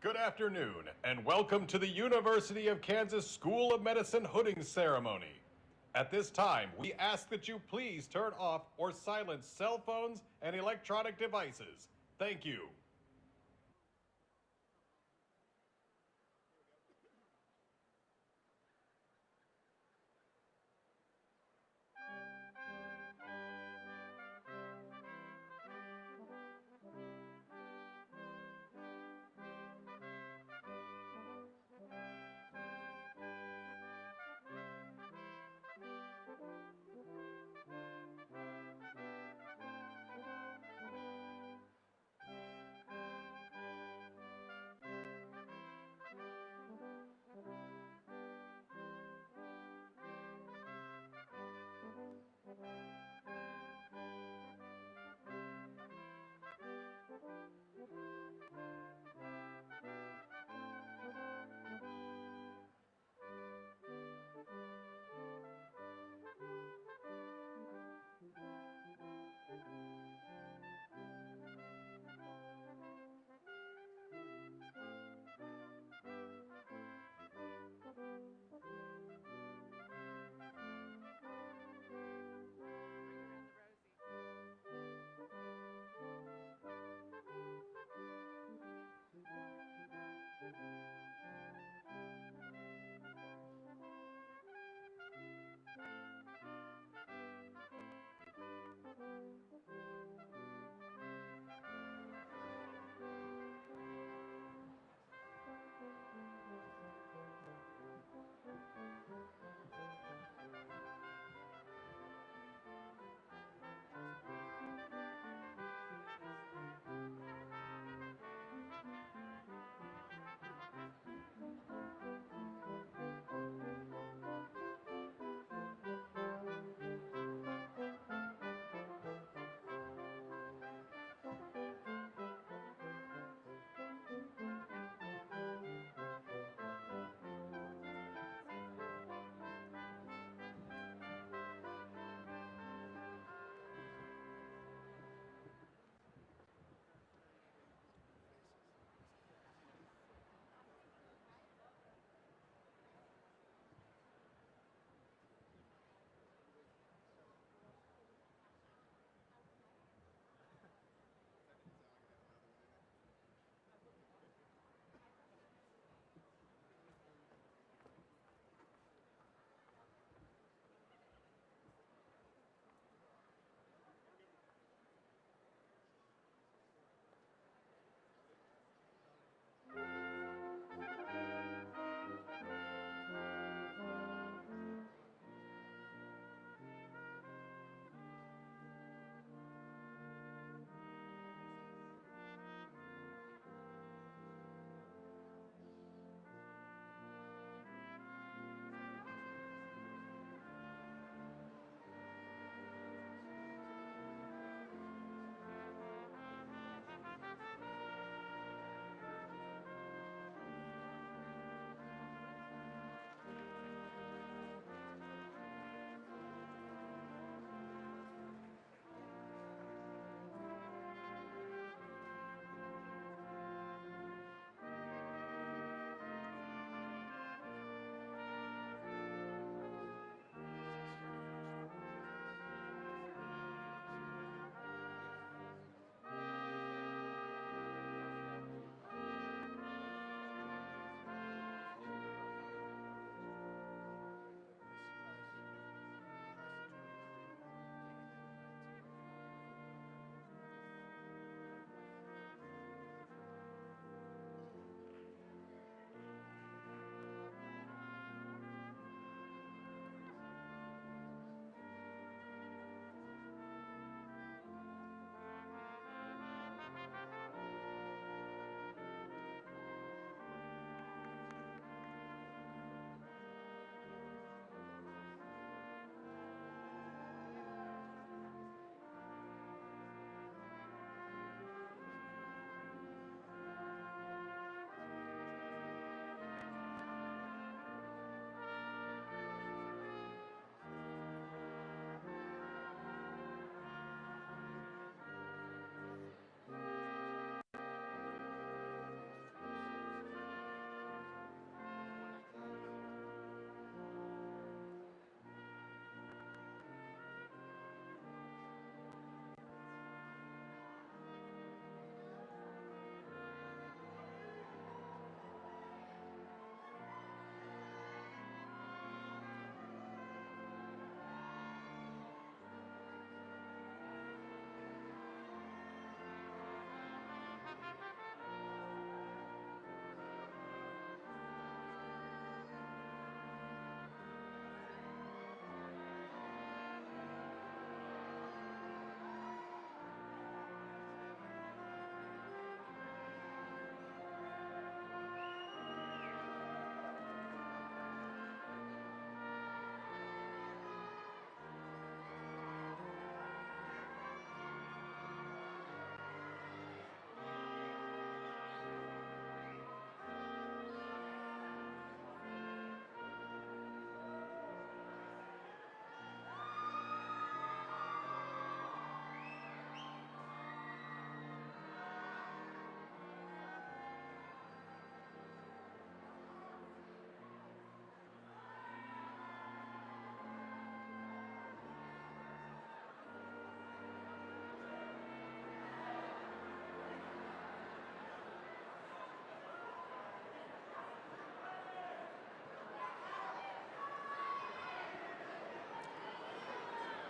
Good afternoon, and welcome to the University of Kansas School of Medicine hooding ceremony. At this time, we ask that you please turn off or silence cell phones and electronic devices. Thank you.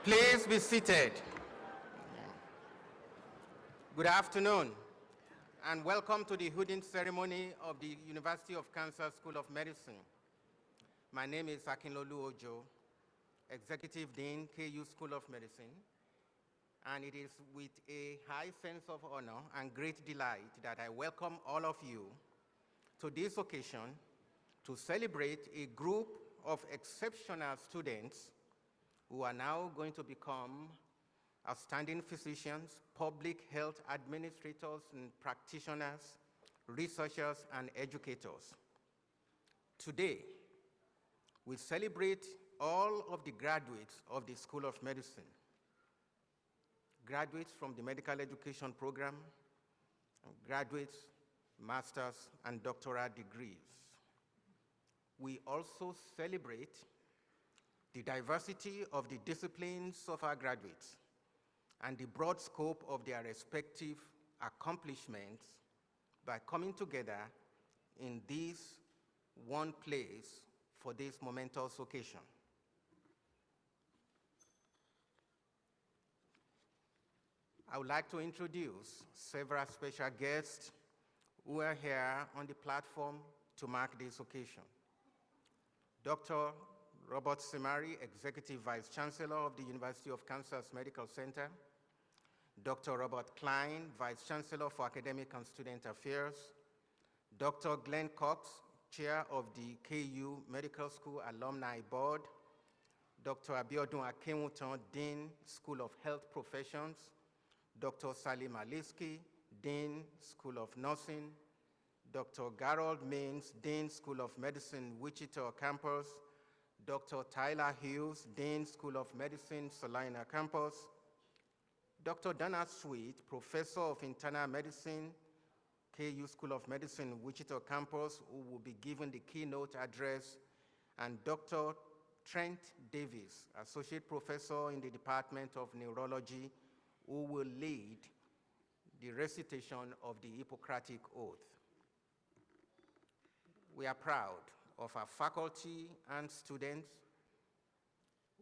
Please be seated. Good afternoon, and welcome to the hooding ceremony of the University of Kansas School of Medicine. My name is Akinlolu Ojo, Executive Dean, KU School of Medicine, and it is with a high sense of honor and great delight that I welcome all of you to this occasion to celebrate a group of exceptional students who are now going to become outstanding physicians, public health administrators and practitioners, researchers and educators. Today, we celebrate all of the graduates of the School of Medicine, graduates from the medical education program, graduates, master's and doctoral degrees. We also celebrate the diversity of the disciplines of our graduates and the broad scope of their respective accomplishments by coming together in this one place for this momentous occasion. I would like to introduce several special guests who are here on the platform to mark this occasion. Dr. Robert Simari, Executive Vice Chancellor of the University of Kansas Medical Center. Dr. Robert Klein, Vice Chancellor for Academic and Student Affairs. Dr. Glenn Cox, Chair of the KU Medical School Alumni Board. Dr. Abiodun Akinwutan, Dean, School of Health Professions. Dr. Salim Aliski, Dean, School of Nursing. Dr. Garold Means, Dean, School of Medicine, Wichita Campus. Dr. Tyler Hughes, Dean, School of Medicine, Salina Campus. Dr. Dana Sweet, Professor of Internal Medicine, KU School of Medicine, Wichita Campus, who will be giving the keynote address, and Dr. Trent Davis, Associate Professor in the Department of Neurology, who will lead the recitation of the Hippocratic Oath. We are proud of our faculty and students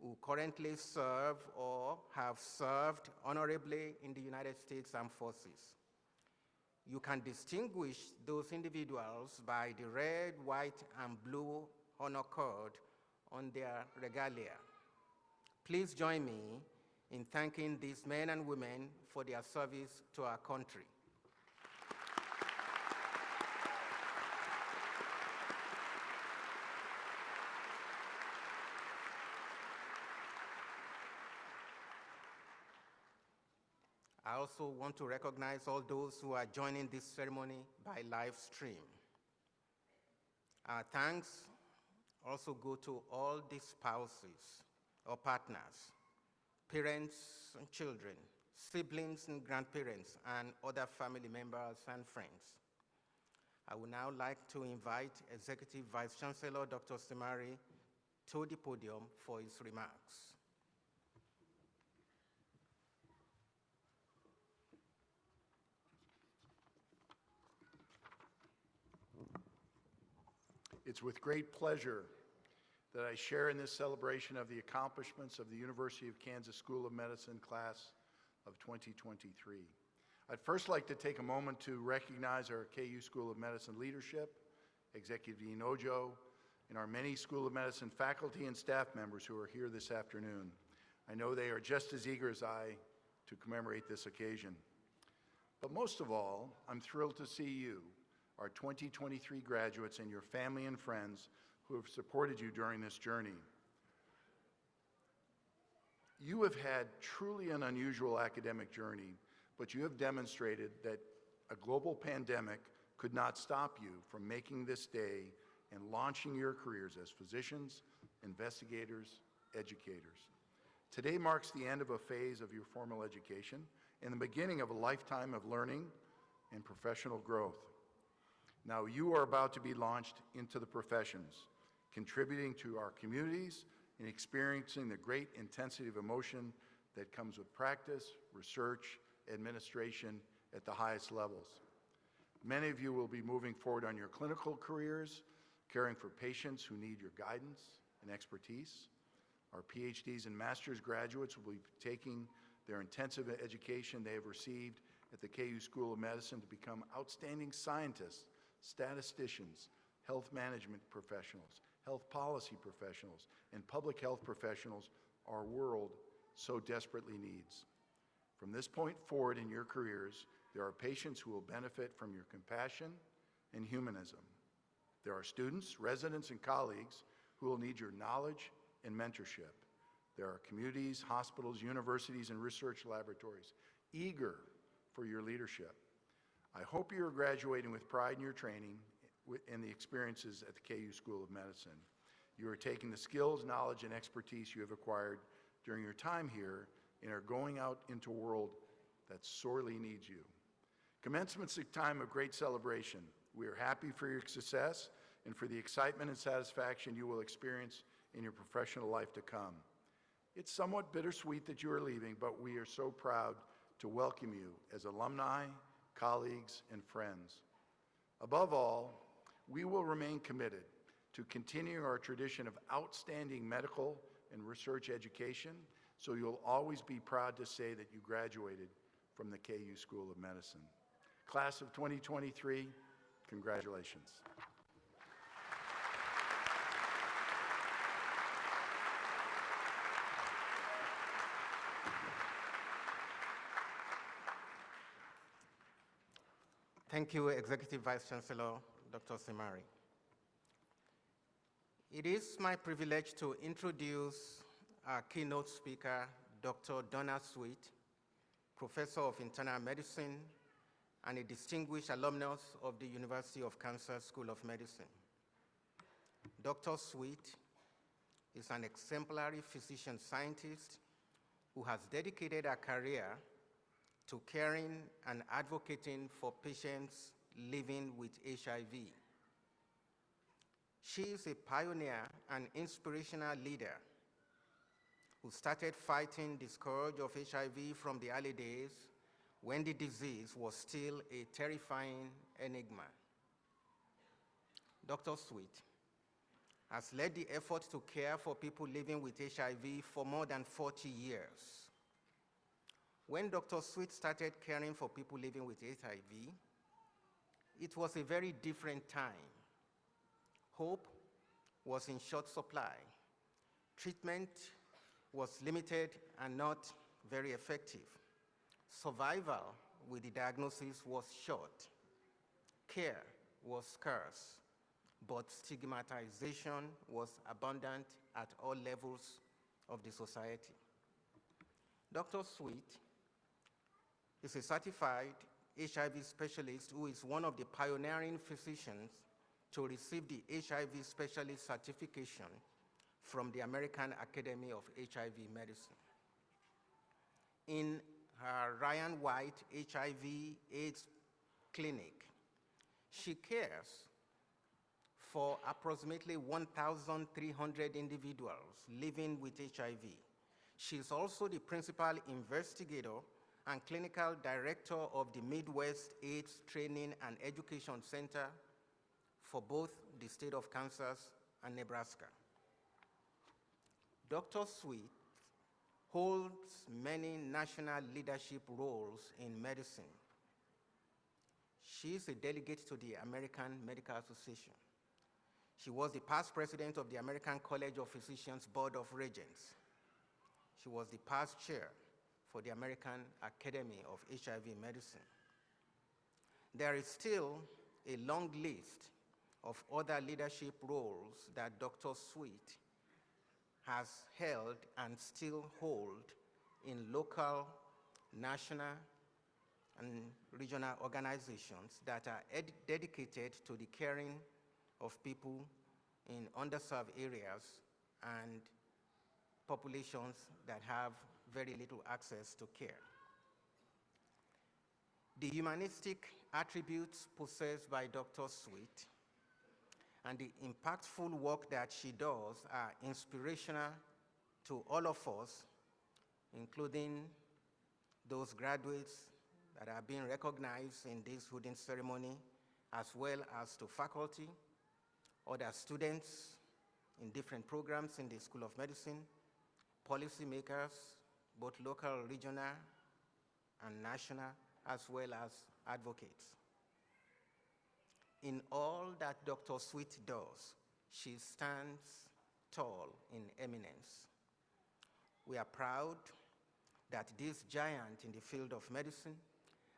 who currently serve or have served honorably in the United States Armed Forces. You can distinguish those individuals by the red, white, and blue honor cord on their regalia. Please join me in thanking these men and women for their service to our country. I also want to recognize all those who are joining this ceremony by live stream. Our thanks also go to all the spouses or partners, parents and children, siblings and grandparents, and other family members and friends. I would now like to invite Executive Vice Chancellor Dr. Simari to the podium for his remarks. It's with great pleasure that I share in this celebration of the accomplishments of the University of Kansas School of Medicine class of 2023. I'd first like to take a moment to recognize our KU School of Medicine leadership, Executive Dean Ojo, and our many School of Medicine faculty and staff members who are here this afternoon. I know they are just as eager as I to commemorate this occasion. But most of all, I'm thrilled to see you, our 2023 graduates, and your family and friends who have supported you during this journey. You have had truly an unusual academic journey, but you have demonstrated that a global pandemic could not stop you from making this day and launching your careers as physicians, investigators, educators. Today marks the end of a phase of your formal education and the beginning of a lifetime of learning and professional growth. Now you are about to be launched into the professions, contributing to our communities and experiencing the great intensity of emotion that comes with practice, research, administration at the highest levels. Many of you will be moving forward on your clinical careers, caring for patients who need your guidance and expertise. Our PhDs and master's graduates will be taking their intensive education they have received at the KU School of Medicine to become outstanding scientists, statisticians, health management professionals, health policy professionals, and public health professionals our world so desperately needs. From this point forward in your careers, there are patients who will benefit from your compassion and humanism. There are students, residents, and colleagues who will need your knowledge and mentorship. There are communities, hospitals, universities, and research laboratories eager for your leadership. I hope you are graduating with pride in your training and the experiences at the KU School of Medicine. You are taking the skills, knowledge, and expertise you have acquired during your time here and are going out into a world that sorely needs you. Commencement's a time of great celebration. We are happy for your success and for the excitement and satisfaction you will experience in your professional life to come. It's somewhat bittersweet that you are leaving, but we are so proud to welcome you as alumni, colleagues, and friends. Above all, we will remain committed to continuing our tradition of outstanding medical and research education, so you'll always be proud to say that you graduated from the KU School of Medicine. Class of 2023, congratulations. Thank you, Executive Vice Chancellor, Dr. Simari. It is my privilege to introduce our keynote speaker, Dr. Donna Sweet, Professor of Internal Medicine and a distinguished alumnus of the University of Kansas School of Medicine. Dr. Sweet is an exemplary physician-scientist who has dedicated her career to caring and advocating for patients living with HIV. She is a pioneer and inspirational leader who started fighting the scourge of HIV from the early days when the disease was still a terrifying enigma. Dr. Sweet has led the effort to care for people living with HIV for more than 40 years. When Dr. Sweet started caring for people living with HIV, it was a very different time. Hope was in short supply. Treatment was limited and not very effective. Survival with the diagnosis was short. Care was scarce, but stigmatization was abundant at all levels of the society. Dr. Sweet is a certified HIV specialist who is one of the pioneering physicians to receive the HIV specialist certification from the American Academy of HIV Medicine. In her Ryan White HIV/AIDS clinic, she cares for approximately 1,300 individuals living with HIV. She is also the principal investigator and clinical director of the Midwest AIDS Training and Education Center for both the state of Kansas and Nebraska. Dr. Sweet holds many national leadership roles in medicine. She is a delegate to the American Medical Association. She was the past president of the American College of Physicians Board of Regents. She was the past chair for the American Academy of HIV Medicine. There is still a long list of other leadership roles that Dr. Sweet has held and still hold in local, national, and regional organizations that are dedicated to the caring of people in underserved areas and populations that have very little access to care. The humanistic attributes possessed by Dr. Sweet and the impactful work that she does are inspirational to all of us, including those graduates that are being recognized in this hooding ceremony, as well as to faculty, other students in different programs in the School of Medicine, policymakers, both local, regional, and national, as well as advocates. In all that Dr. Sweet does, she stands tall in eminence. We are proud that this giant in the field of medicine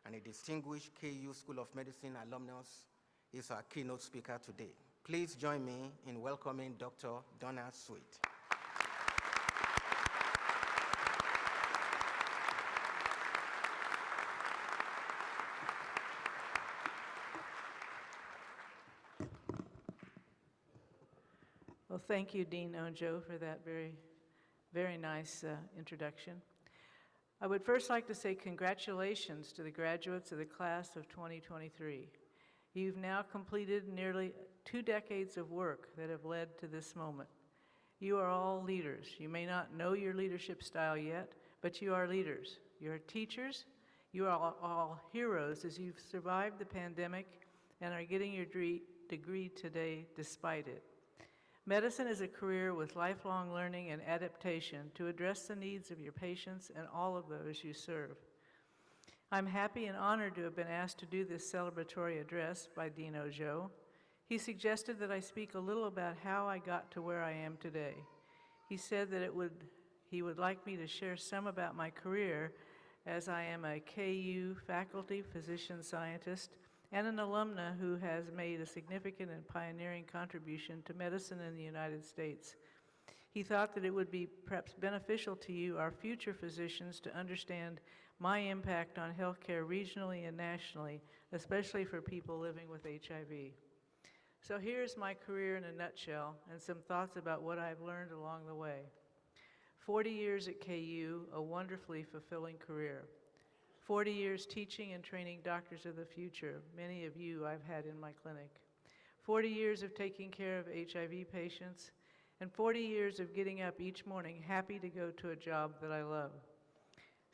and a distinguished KU School of Medicine alumnus is our keynote speaker today. Please join me in welcoming Dr. Donna Sweet. Well, thank you, Dean Onjo, for that very nice introduction. I would first like to say congratulations to the graduates of the class of 2023. You've now completed nearly 2 decades of work that have led to this moment. You are all leaders. You may not know your leadership style yet, but you are leaders. You're teachers. You are all heroes as you've survived the pandemic and are getting your degree today despite it. Medicine is a career with lifelong learning and adaptation to address the needs of your patients and all of those you serve. I'm happy and honored to have been asked to do this celebratory address by Dean Onjo. He suggested that I speak a little about how I got to where I am today. He said that he would like me to share some about my career, as I am a KU faculty physician scientist and an alumna who has made a significant and pioneering contribution to medicine in the United States. He thought that it would be perhaps beneficial to you, our future physicians, to understand my impact on healthcare regionally and nationally, especially for people living with HIV. So here's my career in a nutshell and some thoughts about what I've learned along the way. 40 years at KU, a wonderfully fulfilling career. 40 years teaching and training doctors of the future, many of you I've had in my clinic. 40 years of taking care of HIV patients, and 40 years of getting up each morning happy to go to a job that I love.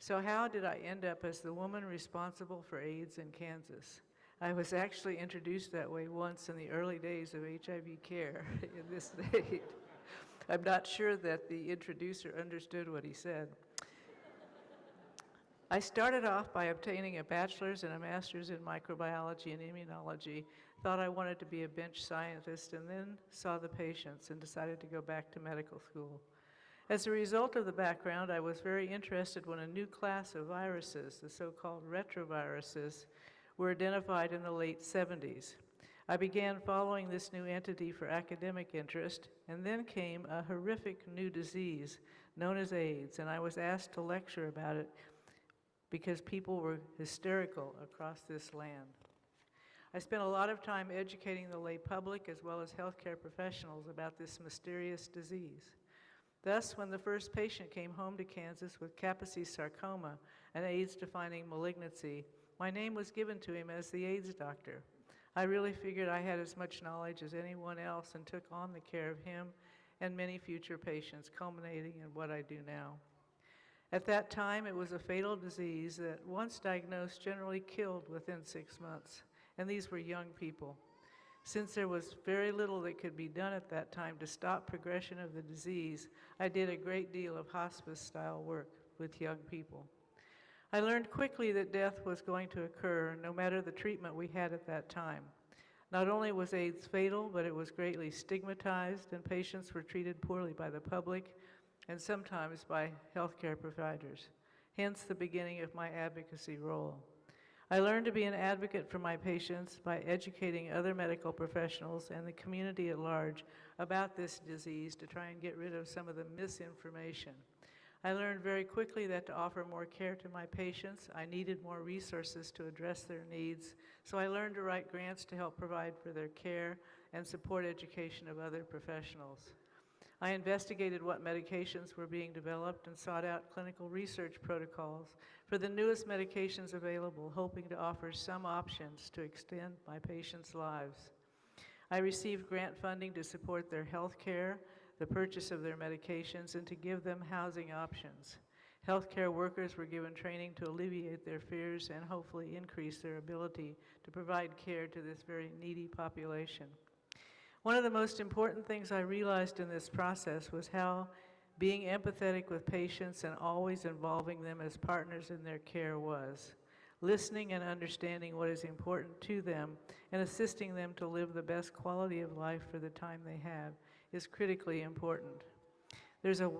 So how did I end up as the woman responsible for AIDS in Kansas? I was actually introduced that way once in the early days of HIV care in this state. I'm not sure that the introducer understood what he said. I started off by obtaining a bachelor's and a master's in microbiology and immunology, thought I wanted to be a bench scientist, and then saw the patients and decided to go back to medical school. As a result of the background, I was very interested when a new class of viruses, the so-called retroviruses, were identified in the late 70s. I began following this new entity for academic interest, and then came a horrific new disease known as AIDS, and I was asked to lecture about it because people were hysterical across this land. I spent a lot of time educating the lay public as well as healthcare professionals about this mysterious disease. Thus, when the first patient came home to Kansas with Kaposi sarcoma, an AIDS-defining malignancy, my name was given to him as the AIDS doctor. I really figured I had as much knowledge as anyone else and took on the care of him and many future patients, culminating in what I do now. At that time, it was a fatal disease that, once diagnosed, generally killed within 6 months, and these were young people. Since there was very little that could be done at that time to stop progression of the disease, I did a great deal of hospice-style work with young people. I learned quickly that death was going to occur no matter the treatment we had at that time. Not only was AIDS fatal, but it was greatly stigmatized, and patients were treated poorly by the public and sometimes by healthcare providers, hence the beginning of my advocacy role. I learned to be an advocate for my patients by educating other medical professionals and the community at large about this disease to try and get rid of some of the misinformation. I learned very quickly that to offer more care to my patients, I needed more resources to address their needs, so I learned to write grants to help provide for their care and support education of other professionals. I investigated what medications were being developed and sought out clinical research protocols for the newest medications available, hoping to offer some options to extend my patients' lives. I received grant funding to support their health care, the purchase of their medications, and to give them housing options. Healthcare workers were given training to alleviate their fears and hopefully increase their ability to provide care to this very needy population. One of the most important things I realized in this process was how Being empathetic with patients and always involving them as partners in their care was. Listening and understanding what is important to them and assisting them to live the best quality of life for the time they have is critically important. There's a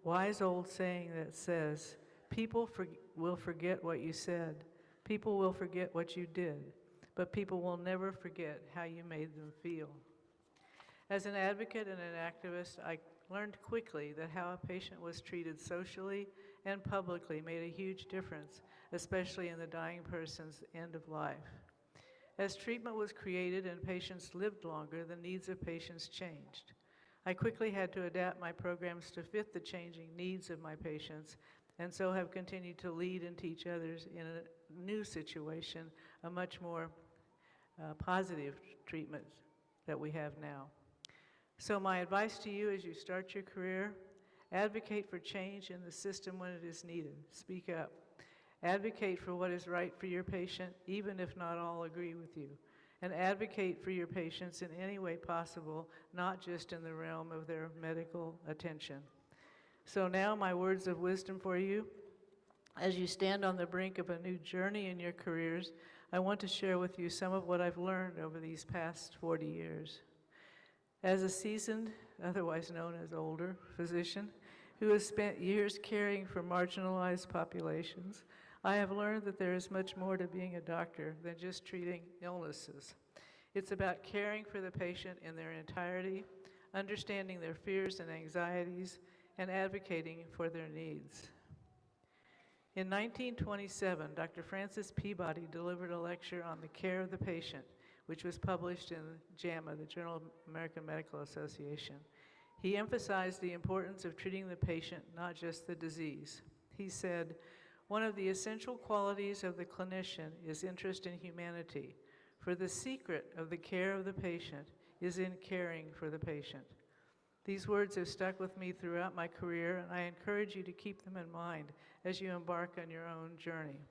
wise old saying that says, people will forget what you said, people will forget what you did, but people will never forget how you made them feel. As an advocate and an activist, I learned quickly that how a patient was treated socially and publicly made a huge difference, especially in the dying person's end of life. As treatment was created and patients lived longer, the needs of patients changed. I quickly had to adapt my programs to fit the changing needs of my patients, and so have continued to lead and teach others in a new situation, a much more positive treatment that we have now. So my advice to you as you start your career, advocate for change in the system when it is needed. Speak up. Advocate for what is right for your patient, even if not all agree with you. And advocate for your patients in any way possible, not just in the realm of their medical attention. So now my words of wisdom for you. As you stand on the brink of a new journey in your careers, I want to share with you some of what I've learned over these past 40 years. As a seasoned, otherwise known as older, physician who has spent years caring for marginalized populations, I have learned that there is much more to being a doctor than just treating illnesses. It's about caring for the patient in their entirety, understanding their fears and anxieties, and advocating for their needs. In 1927, Dr. Francis Peabody delivered a lecture on the care of the patient, which was published in JAMA, the Journal of American Medical Association. He emphasized the importance of treating the patient, not just the disease. He said, "One of the essential qualities of the clinician is interest in humanity, for the secret of the care of the patient is in caring for the patient." These words have stuck with me throughout my career, and I encourage you to keep them in mind as you embark on your own journey.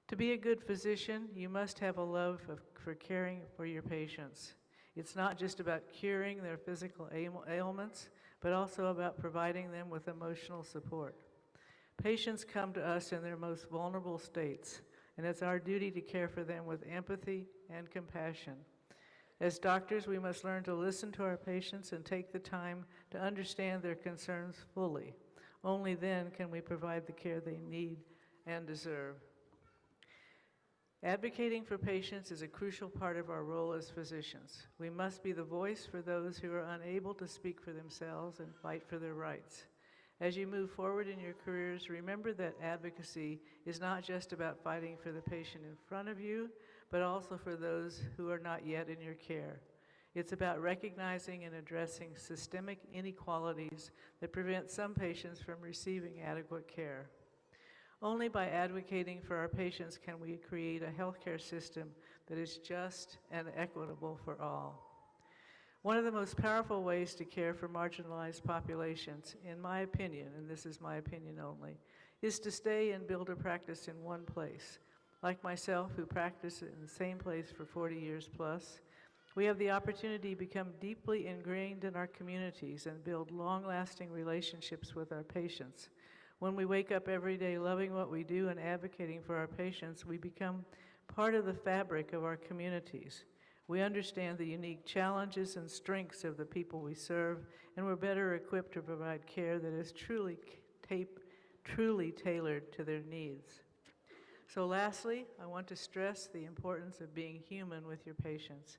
To be a good physician, you must have a love for caring for your patients. It's not just about curing their physical ailments, but also about providing them with emotional support. Patients come to us in their most vulnerable states, and it's our duty to care for them with empathy and compassion. As doctors, we must learn to listen to our patients and take the time to understand their concerns fully. Only then can we provide the care they need and deserve. Advocating for patients is a crucial part of our role as physicians. We must be the voice for those who are unable to speak for themselves and fight for their rights. As you move forward in your careers, remember that advocacy is not just about fighting for the patient in front of you, but also for those who are not yet in your care. It's about recognizing and addressing systemic inequalities that prevent some patients from receiving adequate care. Only by advocating for our patients can we create a healthcare system that is just and equitable for all. One of the most powerful ways to care for marginalized populations, in my opinion, and this is my opinion only, is to stay and build a practice in one place. Like myself, who practiced in the same place for 40 years plus, we have the opportunity to become deeply ingrained in our communities and build long-lasting relationships with our patients. When we wake up every day loving what we do and advocating for our patients, we become part of the fabric of our communities. We understand the unique challenges and strengths of the people we serve, and we're better equipped to provide care that is truly tailored to their needs. So lastly, I want to stress the importance of being human with your patients.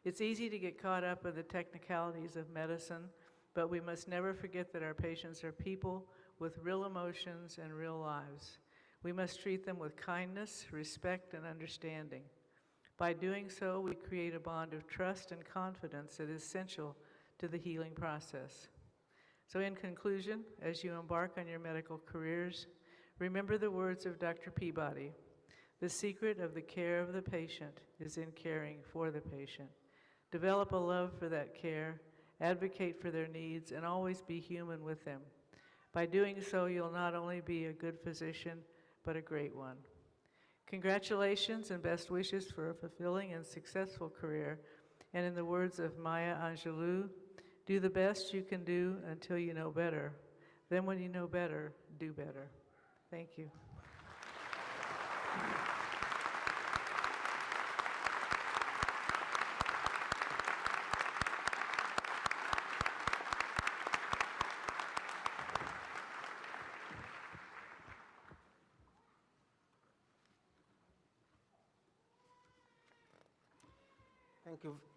It's easy to get caught up in the technicalities of medicine, but we must never forget that our patients are people with real emotions and real lives. We must treat them with kindness, respect, and understanding. By doing so, we create a bond of trust and confidence that is essential to the healing process. So in conclusion, as you embark on your medical careers, remember the words of Dr. Peabody. The secret of the care of the patient is in caring for the patient. Develop a love for that care, advocate for their needs, and always be human with them. By doing so, you'll not only be a good physician, but a great one. Congratulations and best wishes for a fulfilling and successful career. And in the words of Maya Angelou, do the best you can do until you know better. Then when you know better, do better. Thank you.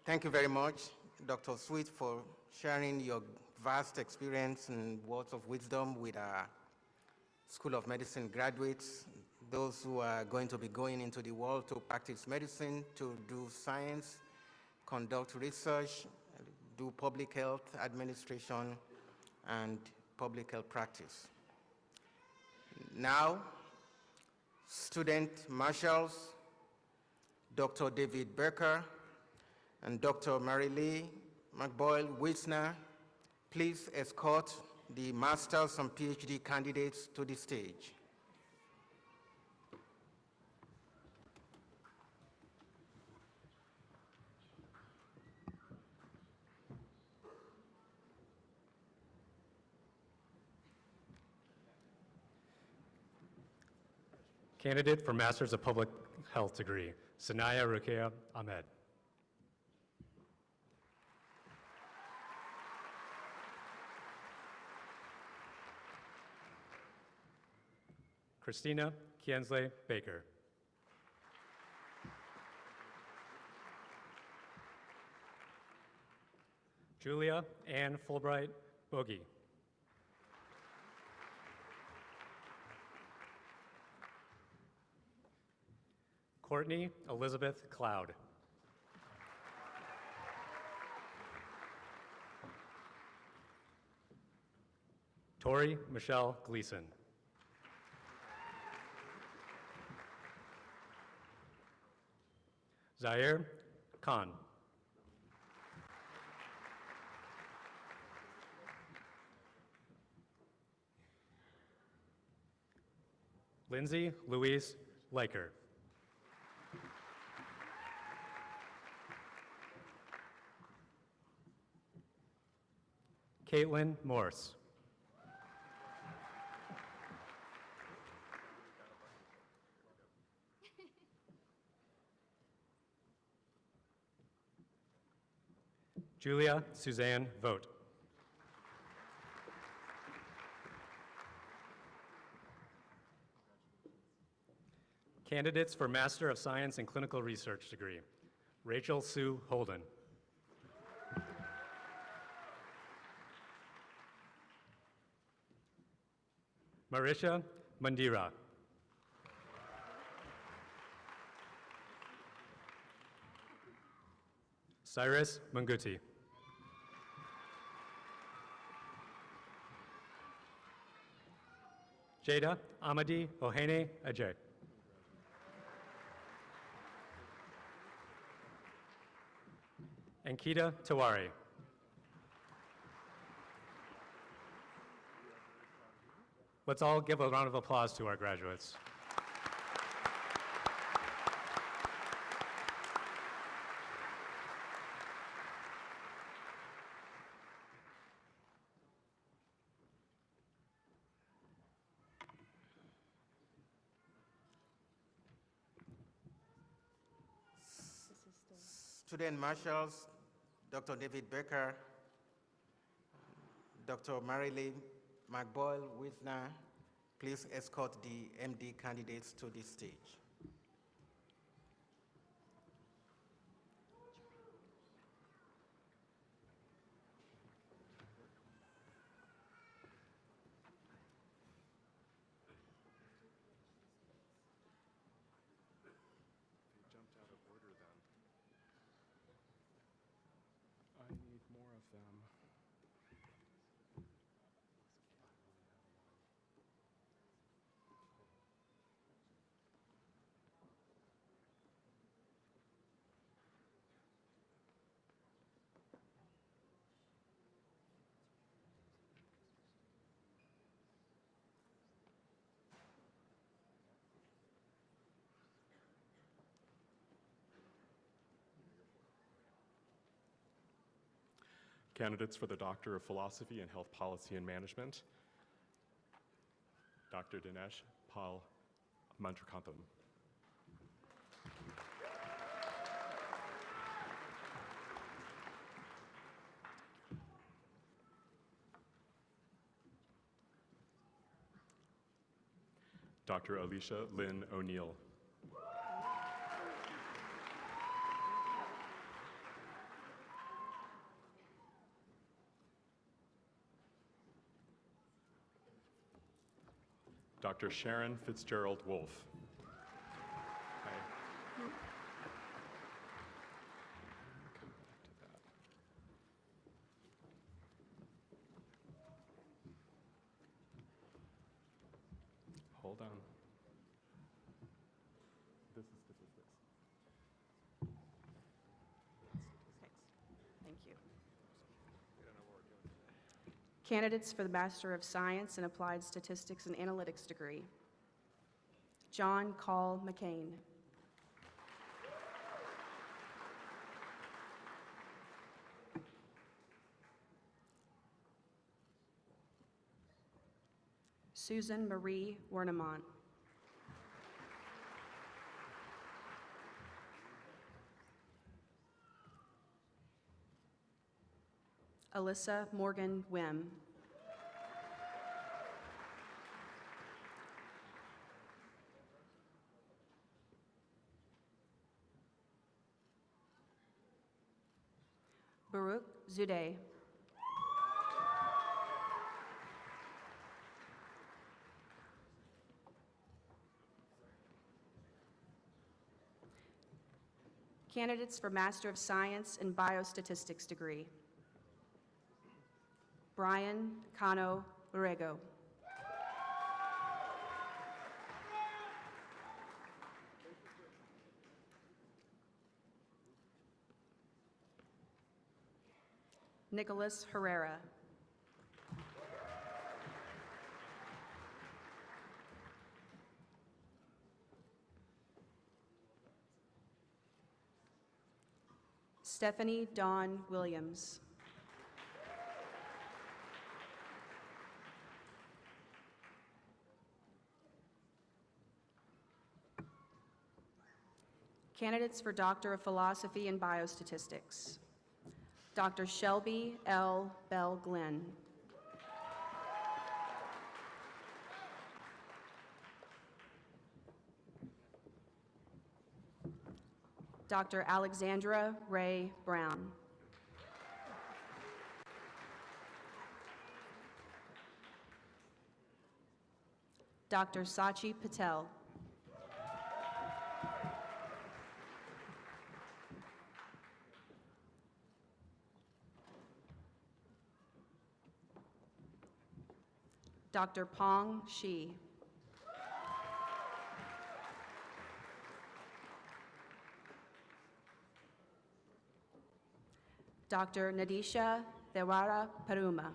Thank you very much, Dr. Sweet, for sharing your vast experience and words of wisdom with our School of Medicine graduates, those who are going to be going into the world to practice medicine, to do science, conduct research, do public health administration, and public health practice. Now, student marshals, Dr. David Becker and Dr. Mary Lee McBoyle-Wisner, please escort the master's and PhD candidates to the stage. Candidate for Masters of Public Health degree, Sanaya Rukia Ahmed. Christina Kiensley Baker. Julia Ann Fulbright Bogie. Courtney Elizabeth Cloud. Tori Michelle Gleason. Zaire Khan. Lindsay Louise Leiker. Caitlin Morse. Julia Suzanne Vogt. Candidates for Master of Science in Clinical Research degree, Rachel Sue Holden. Marisha Mandira. Cyrus Munguti. Jada Amadi Ohene Ajay. Ankita Tawari. Let's all give a round of applause to our graduates. Student marshals, Dr. David Becker, Dr. Marilee McBoyle-Wisner, please escort the MD candidates to the stage. I need more of them. Candidates for the Doctor of Philosophy in Health Policy and Management, Dr. Dinesh Pal Mantrakantham. Dr. Alicia Lynn O'Neill. Dr. Sharon Fitzgerald Wolf. Hi. Come back to that. Hold on. This is statistics. Thank you. Candidates for the Master of Science in Applied Statistics and Analytics degree. John Call McCain. Susan Marie Wernemont. Alyssa Morgan Wim. Baruch Zuday. Candidates for Master of Science in Biostatistics degree. Brian Cano Borrego. Nicholas Herrera. Stephanie Dawn Williams. Candidates for Doctor of Philosophy in Biostatistics. Dr. Shelby L. Bell Glenn. Dr. Alexandra Ray Brown. Dr. Sachi Patel. Dr. Pong Shi. Dr. Nadisha Dewara Paruma.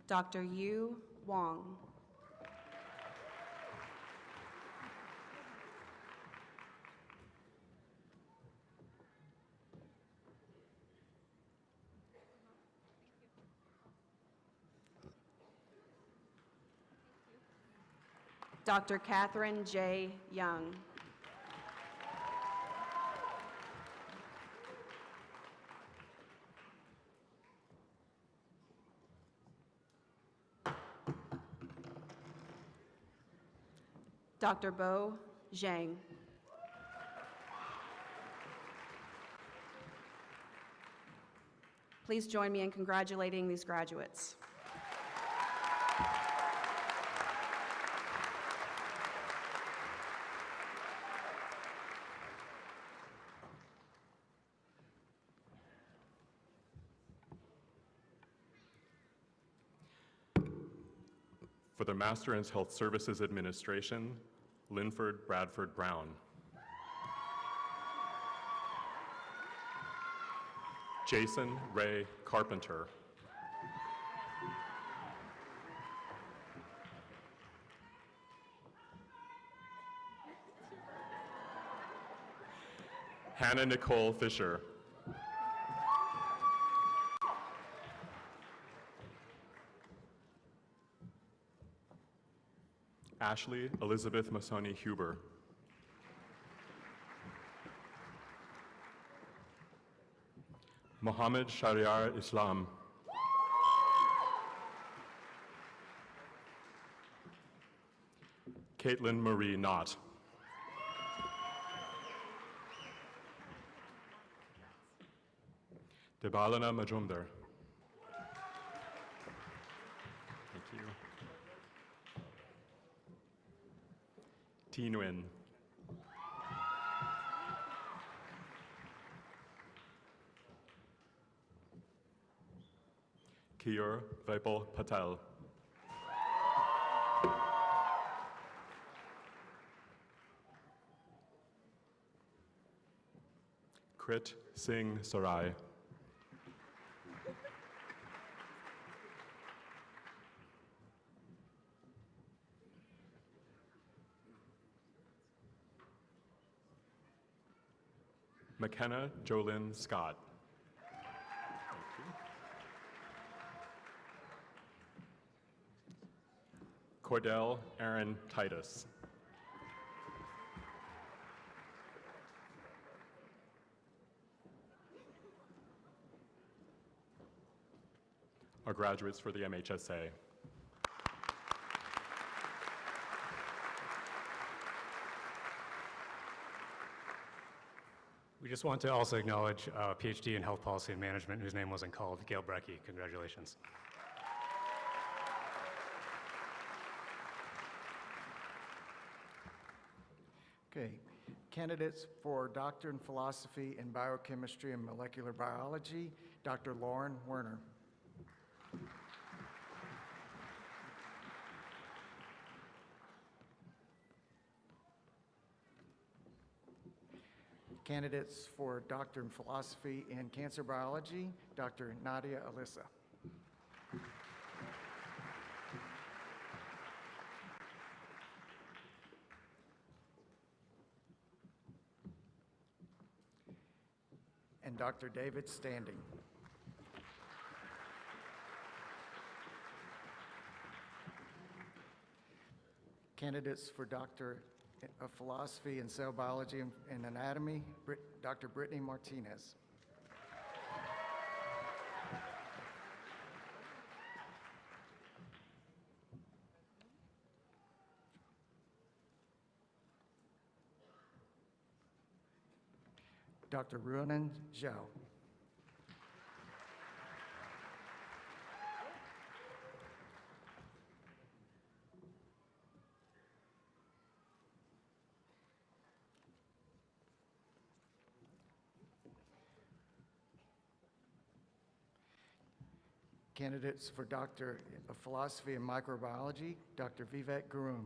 Dr. Yu Wang. Dr. Catherine J. Young. Dr. Bo Zhang. Please join me in congratulating these graduates. For the Master in Health Services Administration, Linford Bradford Brown. Jason Ray Carpenter. Hannah Nicole Fisher. Ashley Elizabeth Masoni Huber. Mohammed Shariar Islam. Caitlin Marie Knott. Debalana Majumdar. Thank you. T Nguyen. Kiyor Vaipal Patel. Krit Singh Sarai. McKenna Jolyn Scott. Cordell Aaron Titus. Our graduates for the MHSA. We just want to also acknowledge a PhD in Health Policy and Management, whose name wasn't called, Gail Brecky. Congratulations. Okay, candidates for Doctor in Philosophy in Biochemistry and Molecular Biology, Dr. Lauren Werner. Candidates for Doctor in Philosophy in Cancer Biology, Dr. Nadia Alyssa. And Dr. David Standing. Candidates for Doctor of Philosophy in Cell Biology and Anatomy, Dr. Brittany Martinez. Dr. Ruanan Zhao. Candidates for Doctor of Philosophy in Microbiology, Dr. Vivek Gurun.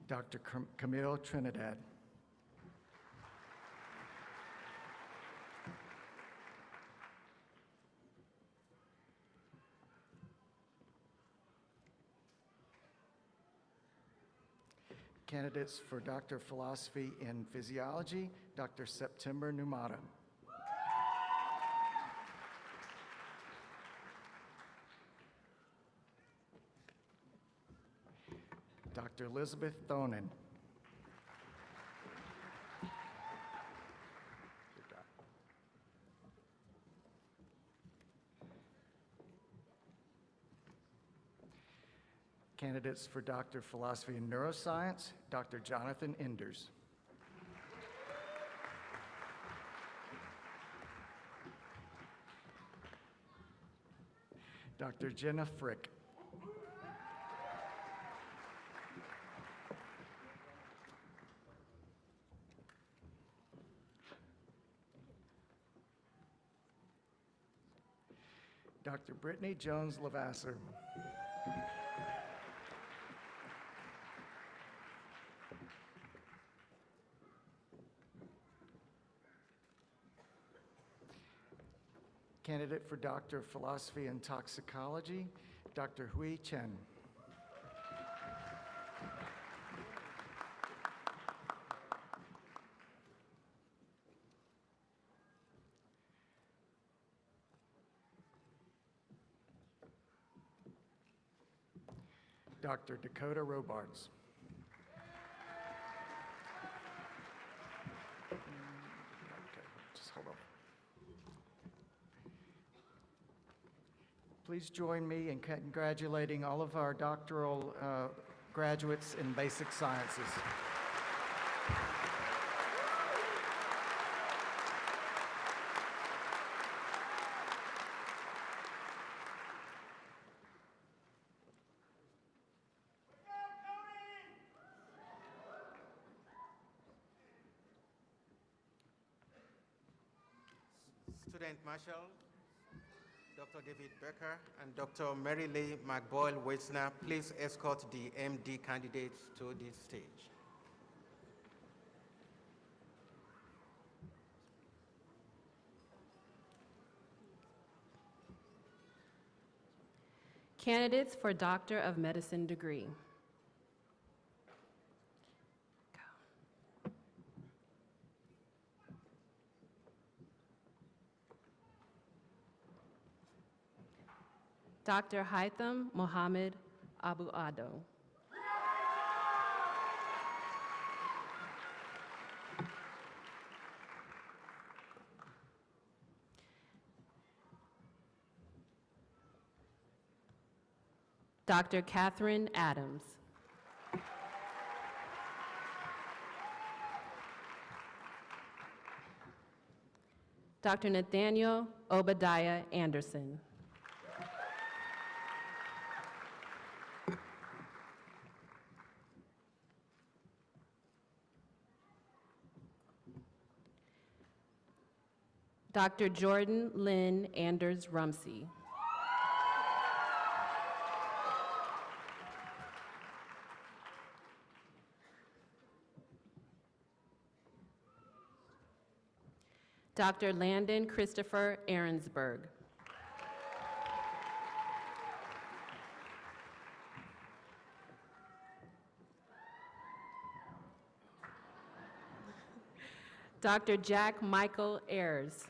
Dr. Camille Trinidad. Candidates for Doctor of Philosophy in Physiology, Dr. September Numata. Dr. Elizabeth Thonen. Candidates for Doctor of Philosophy in Neuroscience, Dr. Jonathan Enders. Dr. Jenna Frick. Dr. Brittany Jones Lavasser. Candidate for Doctor of Philosophy and Toxicology, Dr. Hui Chen. Dr. Dakota Robards. Okay, just hold on. Please join me in congratulating all of our doctoral graduates in basic sciences. Student Marshal, Dr. David Becker, and Dr. Mary Lee McBoyle-Wisner, please escort the MD candidates to this stage. Candidates for Doctor of Medicine degree. Dr. Haitham Mohammed Abu Ado. Dr. Catherine Adams. Dr. Nathaniel Obadiah Anderson. Dr. Jordan Lynn Anders Rumsey. Dr. Landon Christopher Ahrensberg. Dr. Jack Michael Ayers.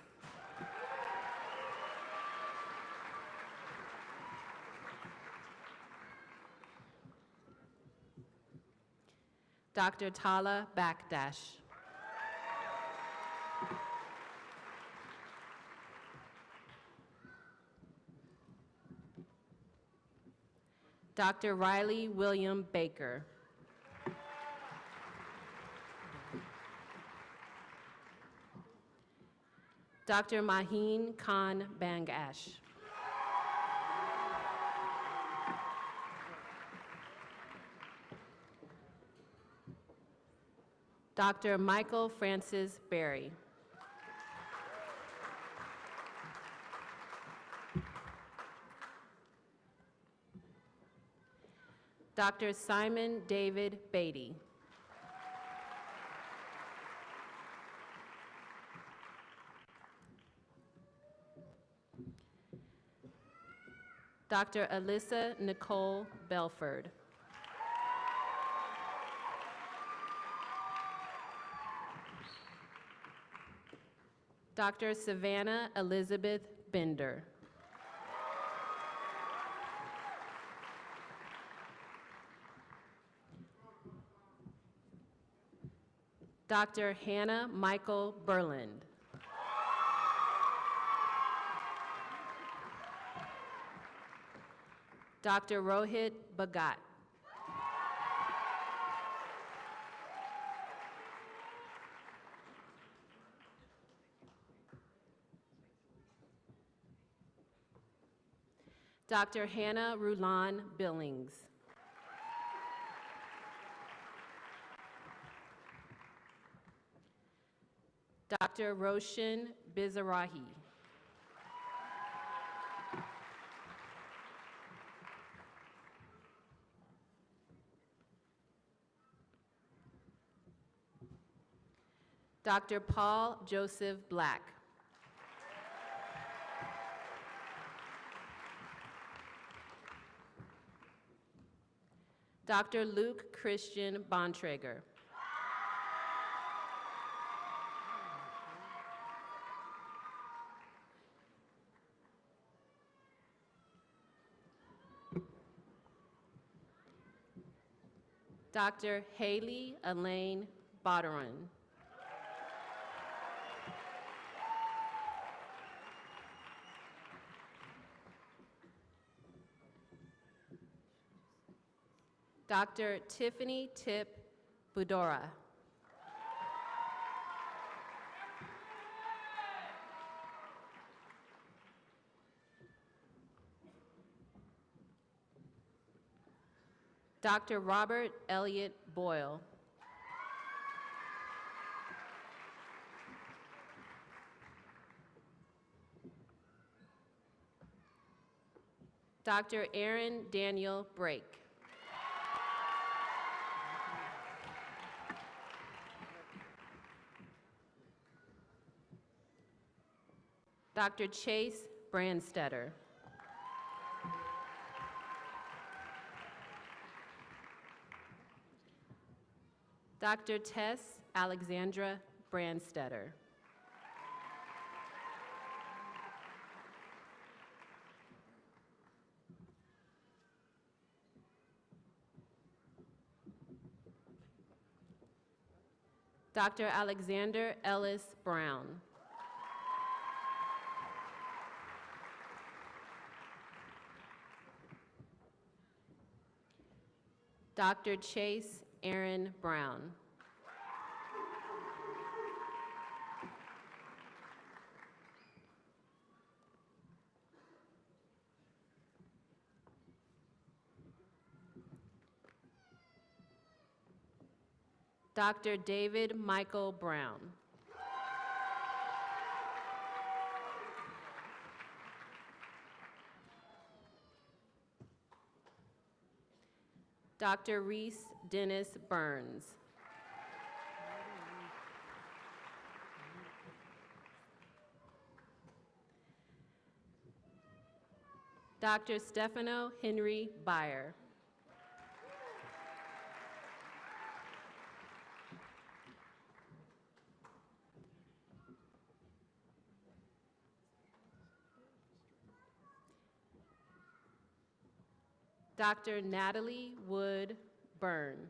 Dr. Tala Bakdash. Dr. Riley William Baker. Dr. Maheen Khan Bangash. Dr. Michael Francis Berry. Dr. Simon David Beatty. Dr. Alyssa Nicole Belford. Dr. Savannah Elizabeth Bender. Dr. Hannah Michael Berland. Dr. Rohit Bhagat. Dr. Hannah Rulan Billings. Dr. Roshan Bizarahi. Dr. Paul Joseph Black. Dr. Luke Christian Bontrager. Dr. Haley Elaine Boderon. Dr. Tiffany Tip Budora. Dr. Robert Elliott Boyle. Dr. Aaron Daniel Brake. Dr. Chase Brandstetter. Dr. Tess Alexandra Brandstetter. Dr. Alexander Ellis Brown. Dr. Chase Aaron Brown. Dr. David Michael Brown. Dr. Reese Dennis Burns. Dr. Stefano Henry Beyer. Dr. Natalie Wood Byrne.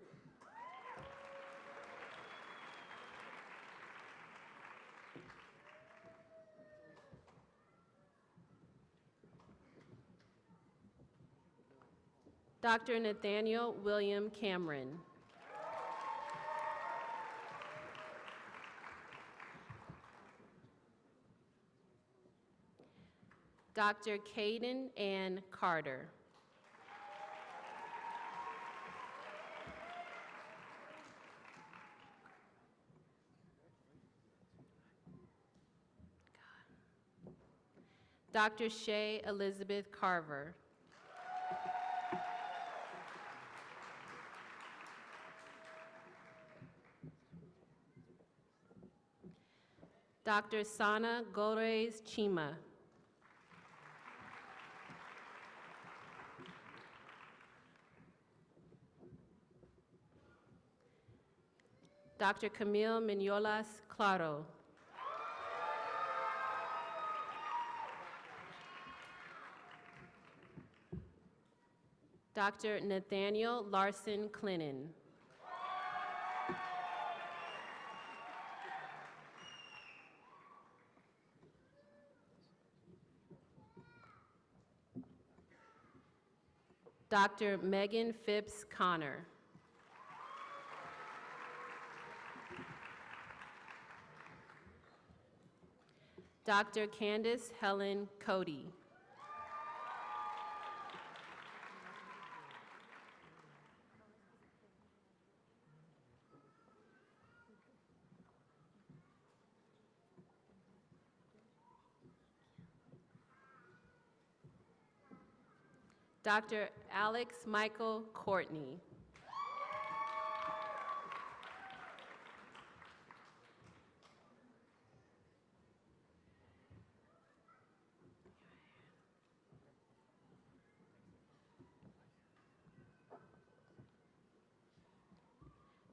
Dr. Nathaniel William Cameron. Dr. Caden Ann Carter. Dr. Shay Elizabeth Carver. Dr. Sana Gores Chima. Dr. Camille Mignolas Claro. Dr. Nathaniel Larson Clinton. Dr. Megan Phipps Connor. Dr. Candace Helen Cody. Dr. Alex Michael Courtney.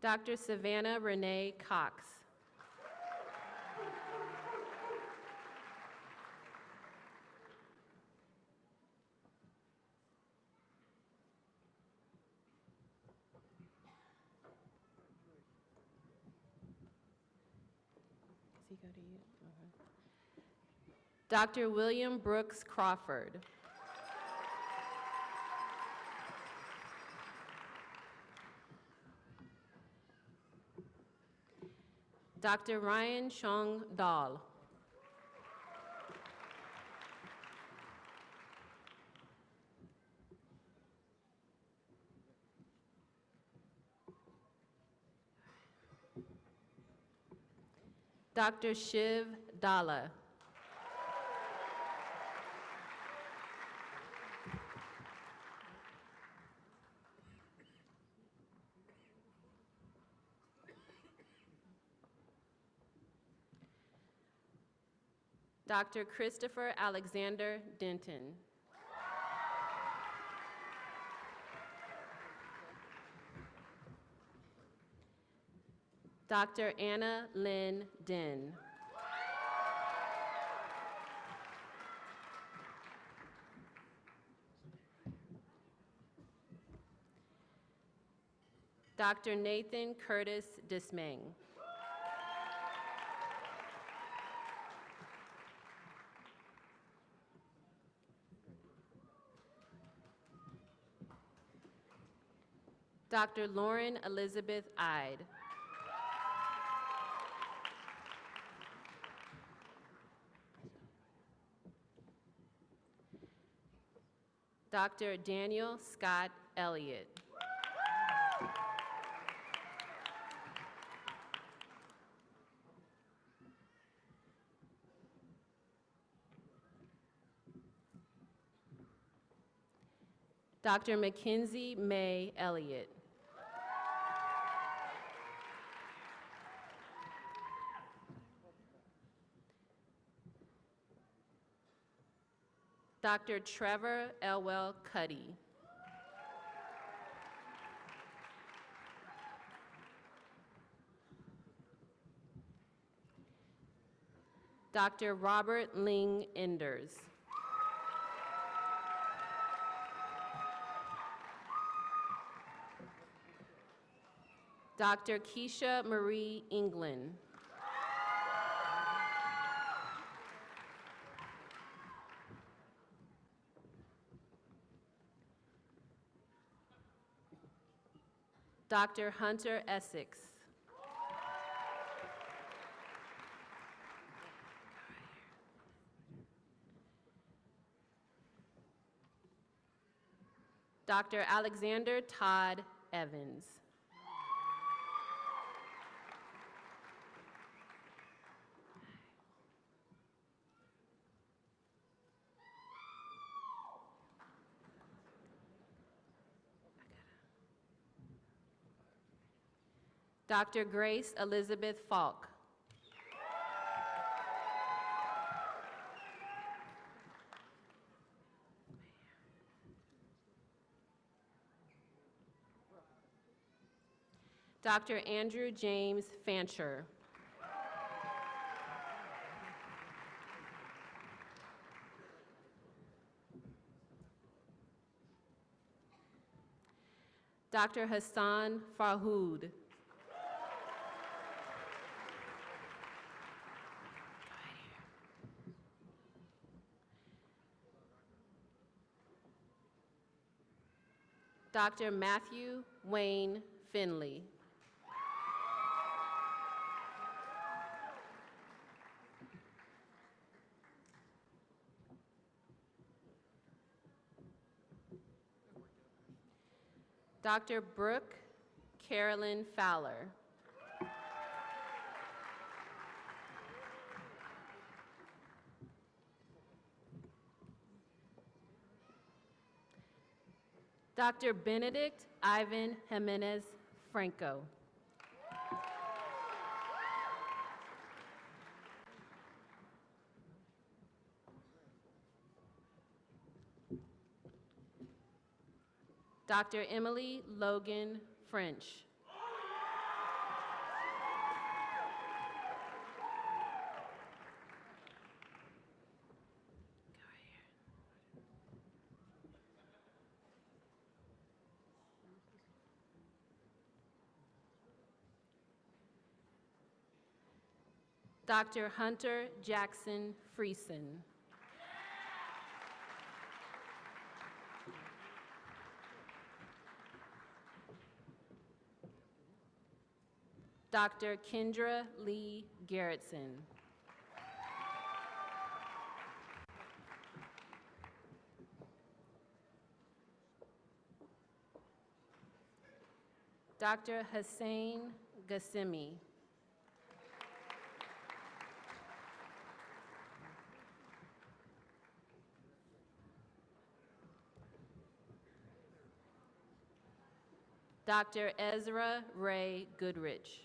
Dr. Savannah Renee Cox. Does he go to you? Dr. William Brooks Crawford. Dr. Ryan Chong Dahl. Dr. Shiv Dalla. Dr. Christopher Alexander Denton. Dr. Anna Lynn Den. Dr. Nathan Curtis Dismang. Dr. Lauren Elizabeth Ide. Dr. Daniel Scott Elliott. Dr. Mackenzie May Elliott. Dr. Trevor Elwell Cuddy. Dr. Robert Ling Enders. Dr. Keisha Marie England. Dr. Hunter Essex. Dr. Alexander Todd Evans. Dr. Grace Elizabeth Falk. Dr. Andrew James Fancher. Dr. Hassan Farhood. Dr. Matthew Wayne Finley. Dr. Brooke Carolyn Fowler. Dr. Benedict Ivan Jimenez Franco. Dr. Emily Logan French. Dr. Hunter Jackson Friesen. Dr. Kendra Lee Garrettson. Dr. Hussein Gassemi. Dr. Ezra Ray Goodrich.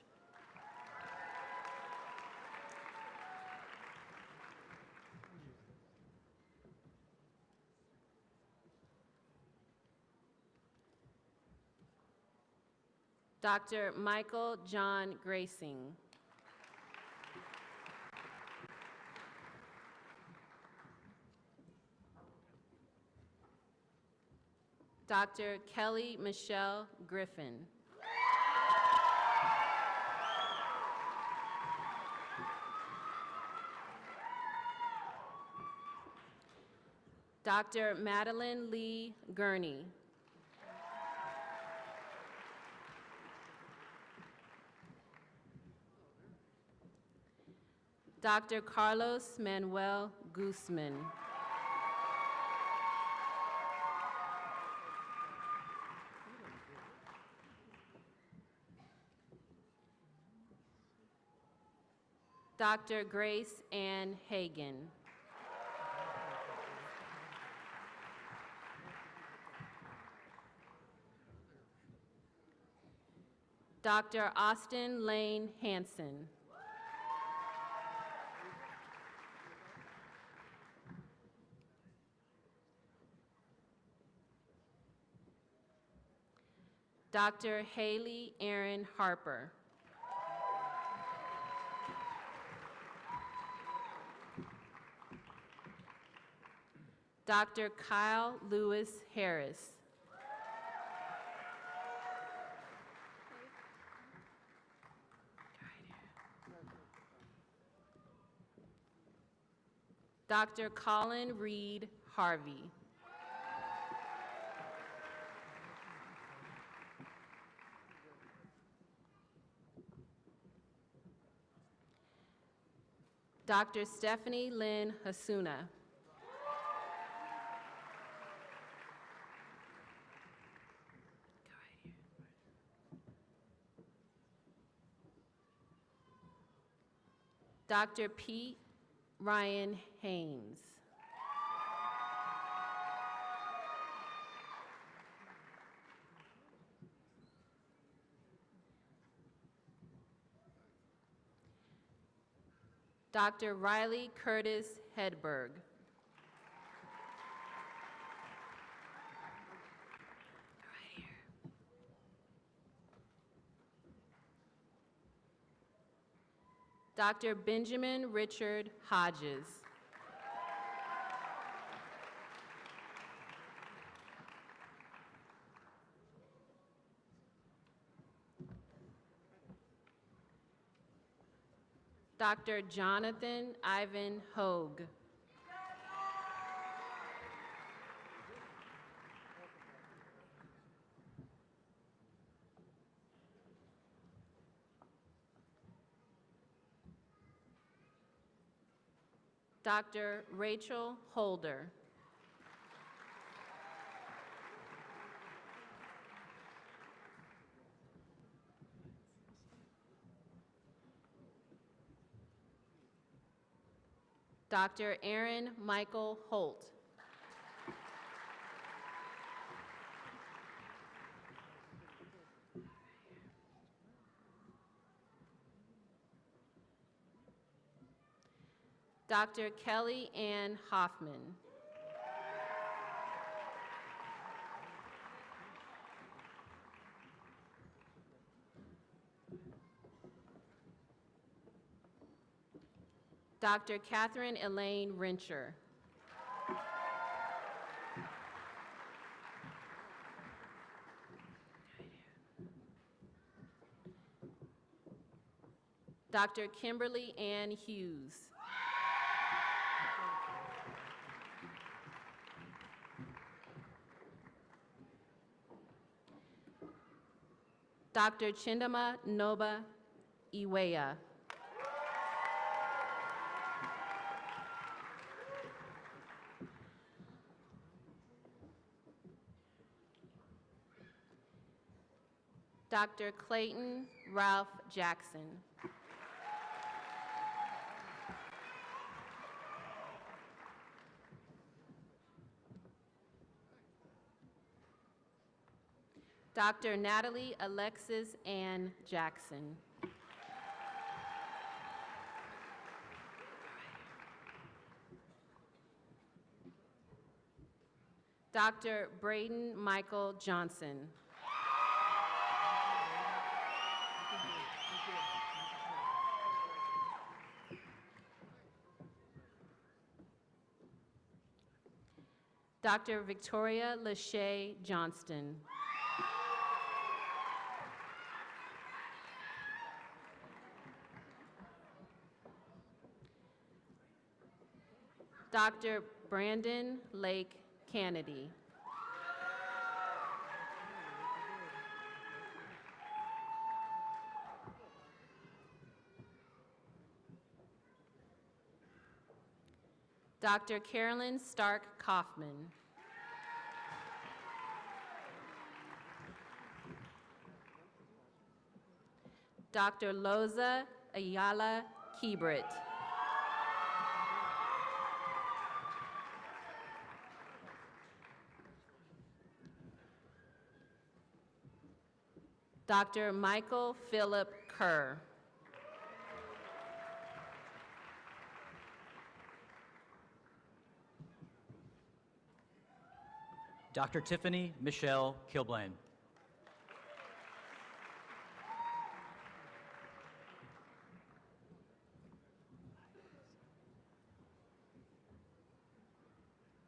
Dr. Michael John Gracing. Dr. Kelly Michelle Griffin. Dr. Madeline Lee Gurney. Dr. Carlos Manuel Guzman. Dr. Grace Ann Hagan. Dr. Austin Lane Hansen. Dr. Haley Erin Harper. Dr. Kyle Lewis Harris. Dr. Colin Reed Harvey. Dr. Stephanie Lynn Hasuna. Dr. Pete Ryan Haynes. Dr. Riley Curtis Hedberg. Dr. Benjamin Richard Hodges. Dr. Jonathan Ivan Hogue. Dr. Rachel Holder. Dr. Aaron Michael Holt. Dr. Kelly Ann Hoffman. Dr. Catherine Elaine Rencher. Dr. Kimberly Ann Hughes. Dr. Chindama Noba Iweya. Dr. Clayton Ralph Jackson. Dr. Natalie Alexis Ann Jackson. Dr. Braden Michael Johnson. Dr. Victoria Lachey Johnston. Dr. Brandon Lake Kennedy. Dr. Carolyn Stark Kaufman. Dr. Loza Ayala Kibrit. Dr. Michael Philip Kerr. Dr. Tiffany Michelle Kilblain.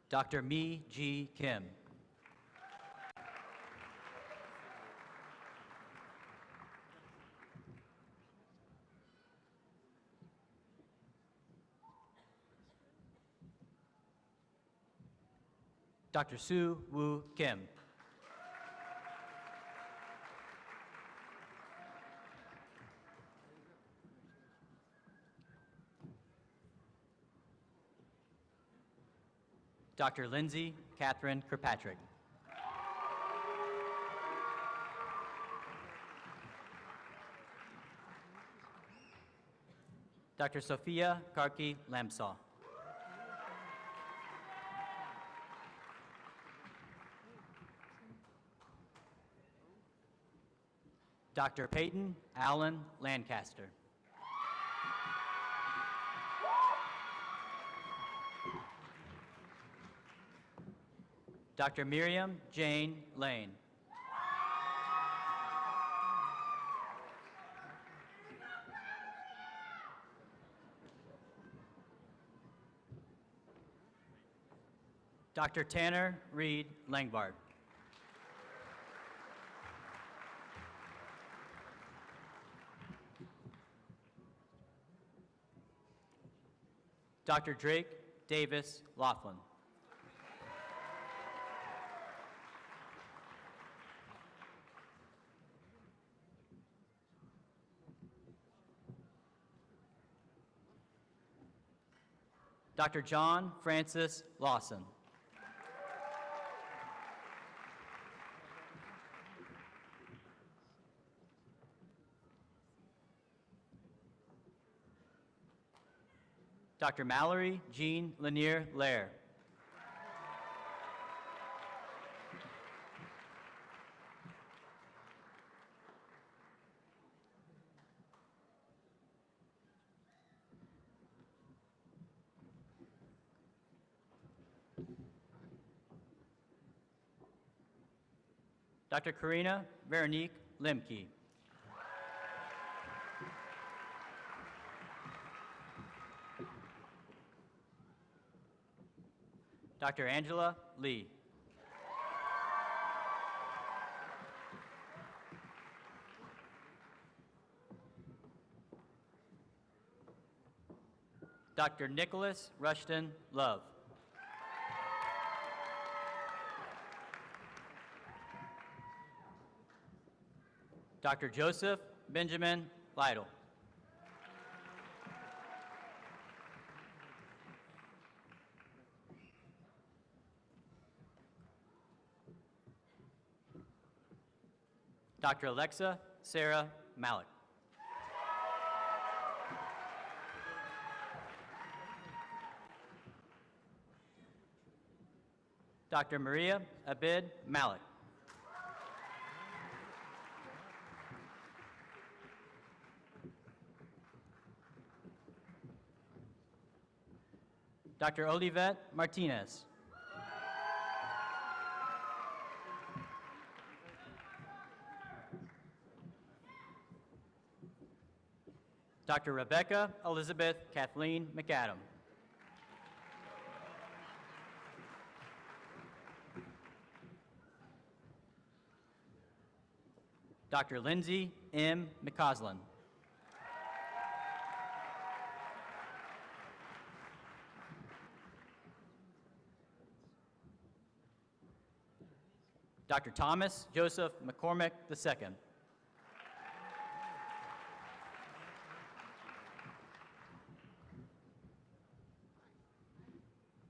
Dr. Mi Ji Kim. Dr. Sue Woo Kim. Dr. Lindsay Catherine Kirkpatrick. Dr. Sophia Karki Lamsaw. Dr. Peyton Allen Lancaster. Dr. Miriam Jane Lane. Dr. Tanner Reed Langbart. Dr. Drake Davis Laughlin. Dr. John Francis Lawson. Dr. Mallory Jean Lanier Lair. Dr. Karina Veronique Lemke. Dr. Angela Lee. Dr. Nicholas Rushton Love. Dr. Joseph Benjamin Lytle. Dr. Alexa Sarah Malik. Dr. Maria Abid Malik. Dr. Olivette Martinez. Dr. Rebecca Elizabeth Kathleen McAdam. Dr. Lindsay M. McCausland. Dr. Thomas Joseph McCormick II.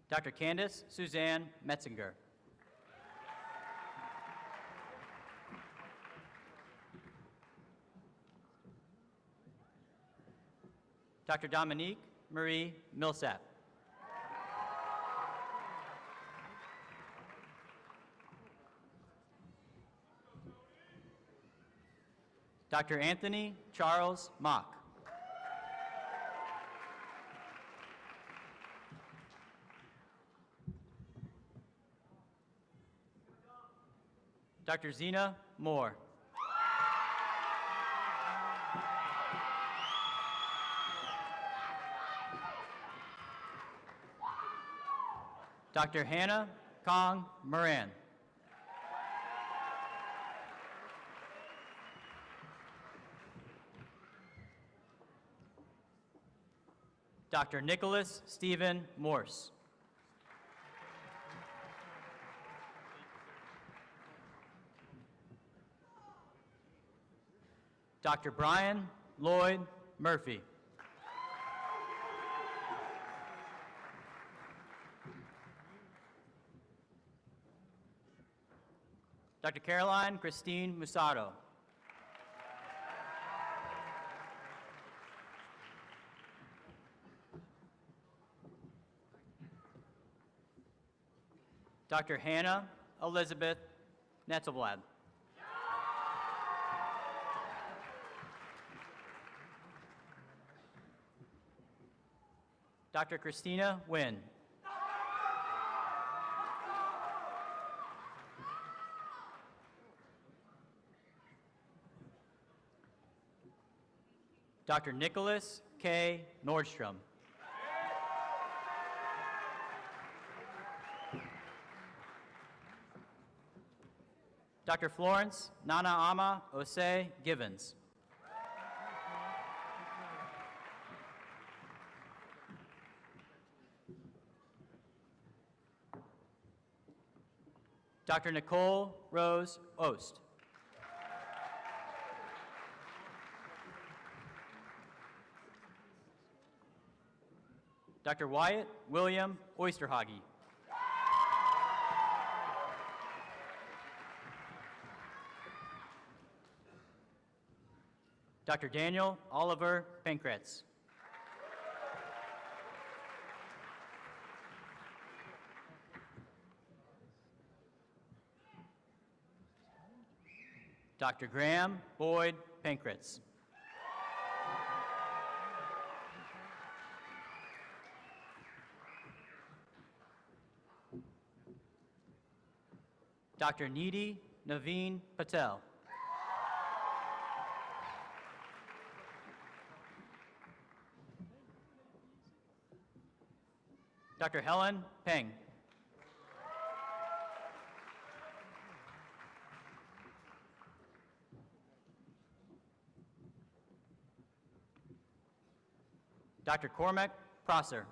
Dr. Candace Suzanne Metzinger. Dr. Dominique Marie Millsap. Dr. Anthony Charles Mock. Dr. Zena Moore. Dr. Hannah Kong Moran. Dr. Nicholas Stephen Morse. Dr. Brian Lloyd Murphy. Dr. Caroline Christine Musato. Dr. Hannah Elizabeth Netzelblad. Dr. Christina Nguyen. Dr. Nicholas K. Nordstrom. Dr. Florence Nana Ama Osei Givens. Dr. Nicole Rose Ost. Dr. Wyatt William Oysterhage. Dr. Daniel Oliver Pankratz. Dr. Graham Boyd Pankratz. Dr. Neeti Naveen Patel. Dr. Helen Peng. Dr. Cormac Prosser.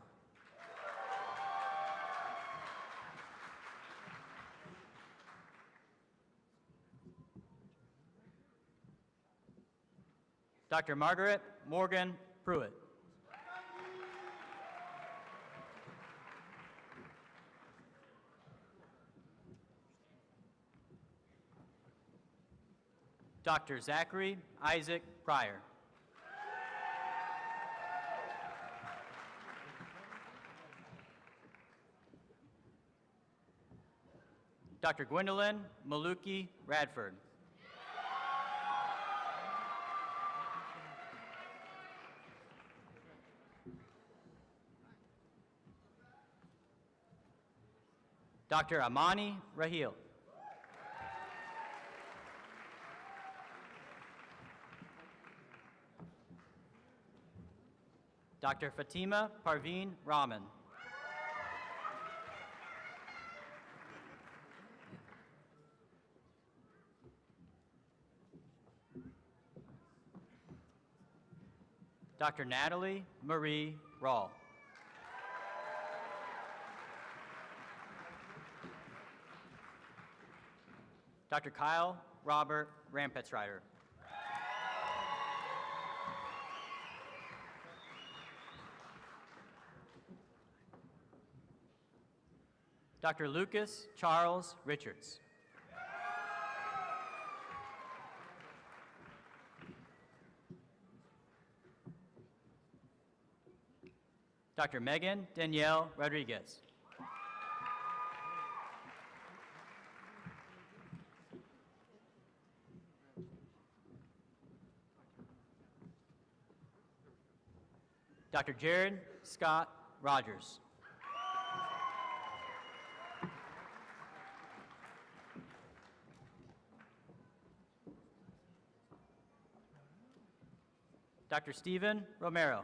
Dr. Margaret Morgan Pruitt. Dr. Zachary Isaac Pryor. Dr. Gwendolyn Maluki Radford. Dr. Amani Rahil. Dr. Fatima Parveen Rahman. Dr. Natalie Marie Rawl. Dr. Kyle Robert Rampetzrider. Dr. Lucas Charles Richards. Dr. Megan Danielle Rodriguez. Dr. Jared Scott Rogers. Dr. Stephen Romero.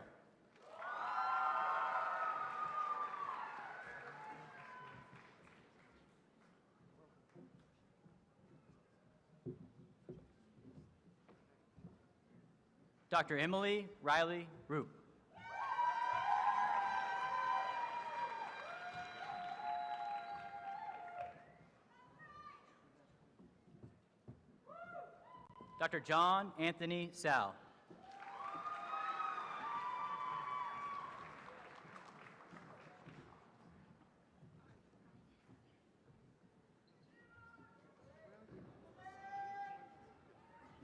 Dr. Emily Riley Roop. Dr. John Anthony Sal.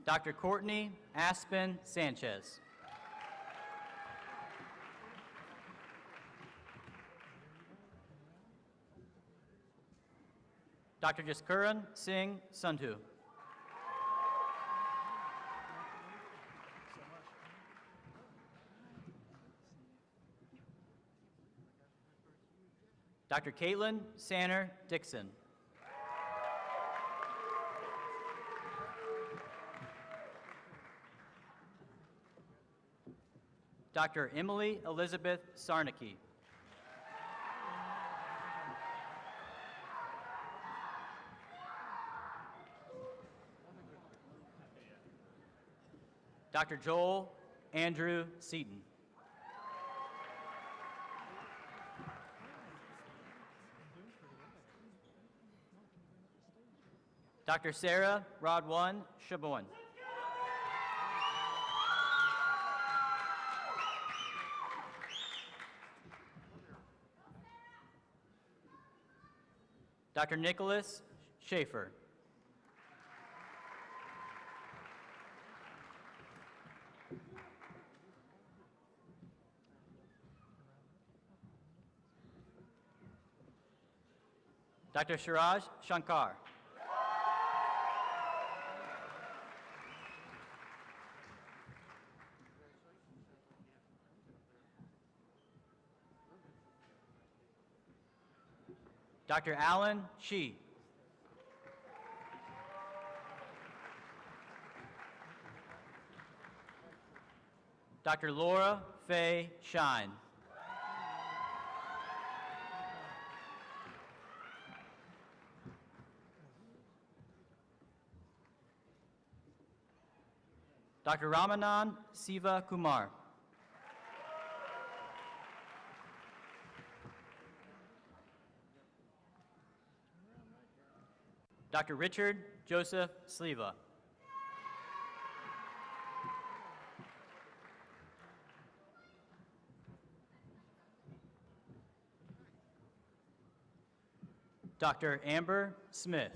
Dr. Courtney Aspen Sanchez. Dr. Jaskuran Singh Sandhu. Dr. Caitlin Sanner Dixon. Dr. Emily Elizabeth Sarnicki. Dr. Joel Andrew Seaton. Dr. Sarah Rodwan Shaboin. Dr. Nicholas Schaefer. Dr. Shiraj Shankar. Dr. Alan Shi. Dr. Laura Faye Shine. Dr. Ramanan Siva Kumar. Dr. Richard Joseph Sleva. Dr. Amber Smith.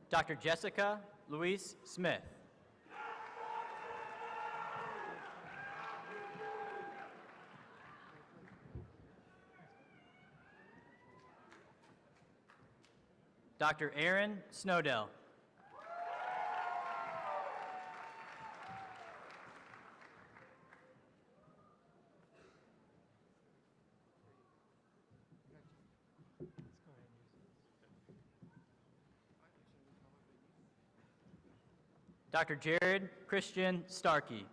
Dr. Jessica Louise Smith. Dr. Aaron Snowdell. Dr. Jared Christian Starkey.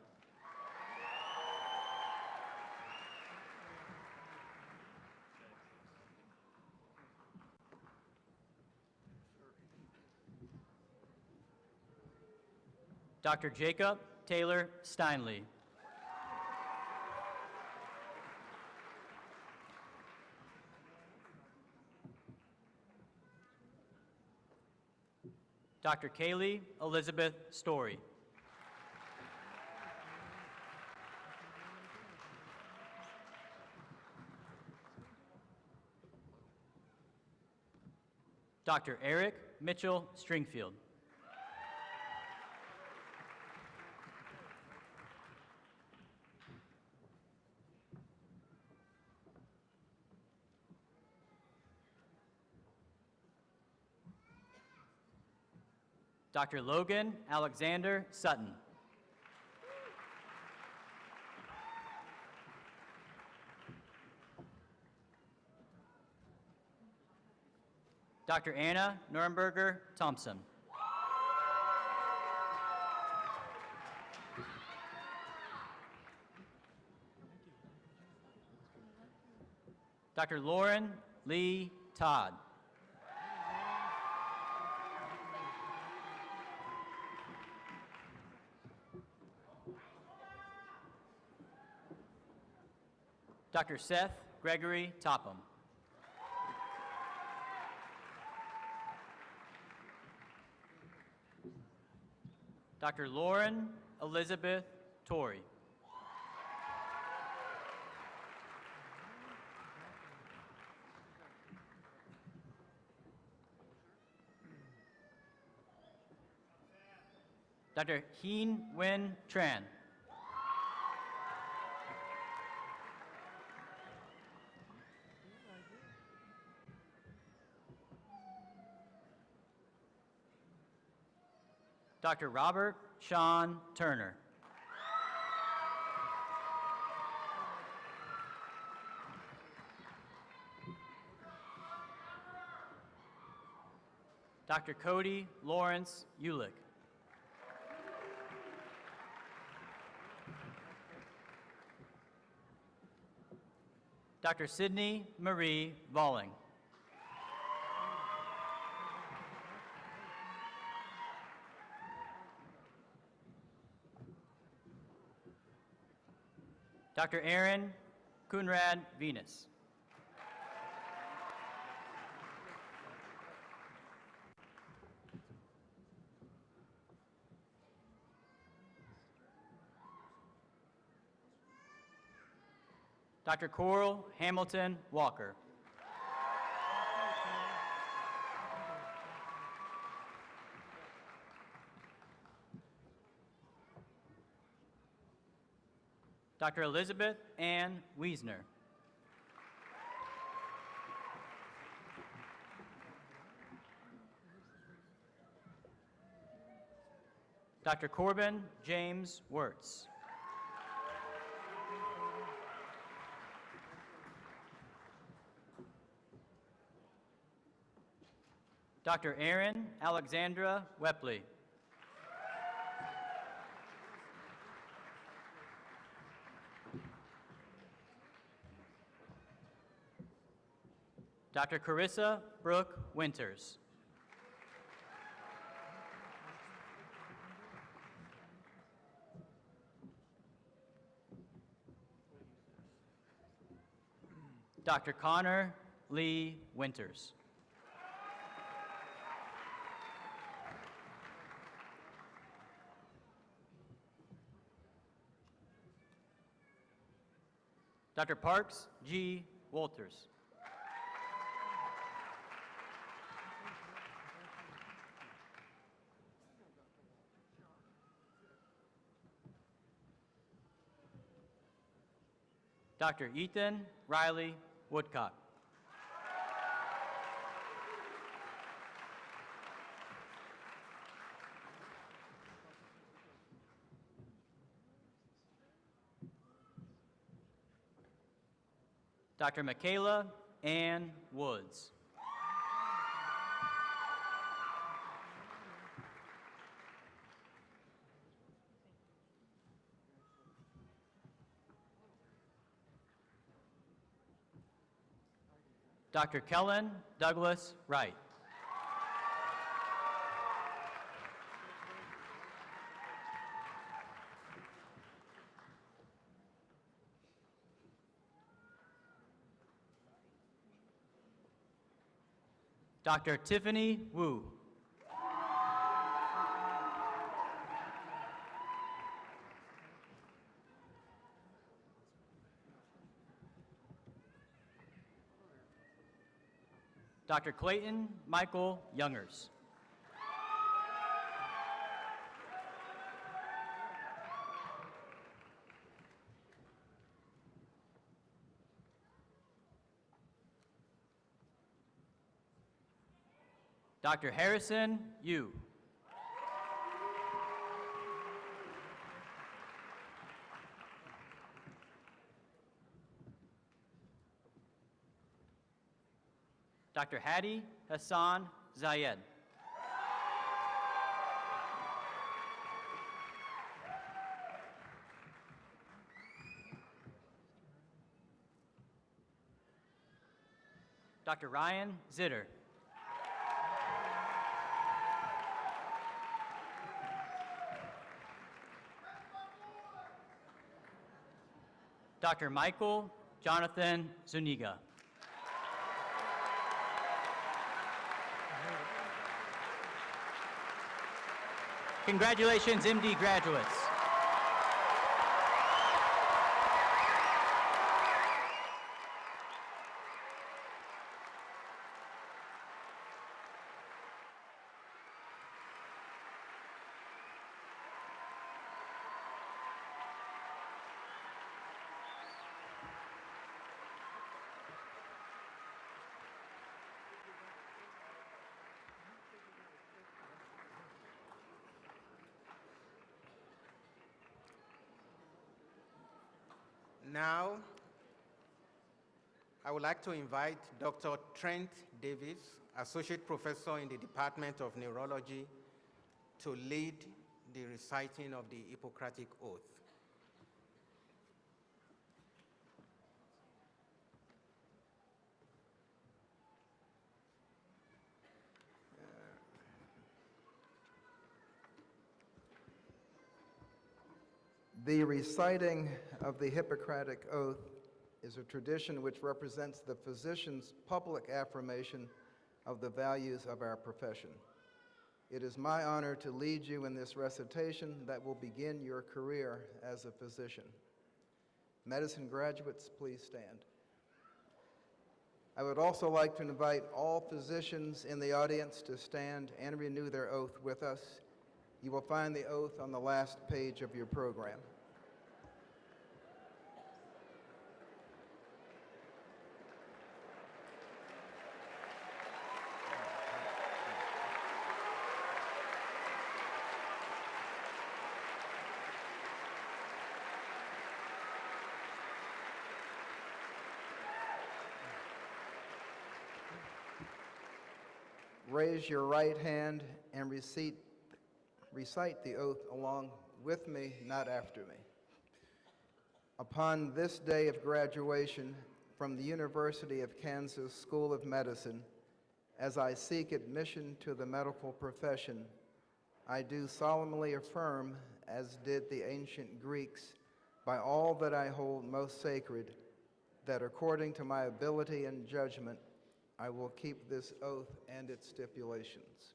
Dr. Jacob Taylor Steinley. Dr. Kaylee Elizabeth Story. Dr. Eric Mitchell Stringfield. Dr. Logan Alexander Sutton. Dr. Anna Nuremberger Thompson. Dr. Lauren Lee Todd. Dr. Seth Gregory Topham. Dr. Lauren Elizabeth Torrey. Dr. Heen Nguyen Tran. Dr. Robert Sean Turner. Dr. Cody Lawrence Ulick. Dr. Sydney Marie Volling. Dr. Aaron Kunrad Venus. Dr. Coral Hamilton Walker. Dr. Elizabeth Ann Wiesner. Dr. Corbin James Wirtz. Dr. Erin Alexandra Wepley. Dr. Carissa Brooke Winters. Dr. Connor Lee Winters. Dr. Parks G. Walters. Dr. Ethan Riley Woodcock. Dr. Michaela Ann Woods. Dr. Kellen Douglas Wright. Dr. Tiffany Wu. Dr. Clayton Michael Youngers. Dr. Harrison Yu. Dr. Hadi Hassan Zayed. Dr. Ryan Zitter. Dr. Michael Jonathan Zuniga. Congratulations, MD graduates. Now, I would like to invite Dr. Trent Davis, Associate Professor in the Department of Neurology, to lead the reciting of the Hippocratic Oath. The reciting of the Hippocratic Oath is a tradition which represents the physician's public affirmation of the values of our profession. It is my honor to lead you in this recitation that will begin your career as a physician. Medicine graduates, please stand. I would also like to invite all physicians in the audience to stand and renew their oath with us. You will find the oath on the last page of your program. Raise your right hand and recite the oath along with me, not after me. Upon this day of graduation from the University of Kansas School of Medicine, as I seek admission to the medical profession, I do solemnly affirm, as did the ancient Greeks, by all that I hold most sacred, that according to my ability and judgment, I will keep this oath and its stipulations,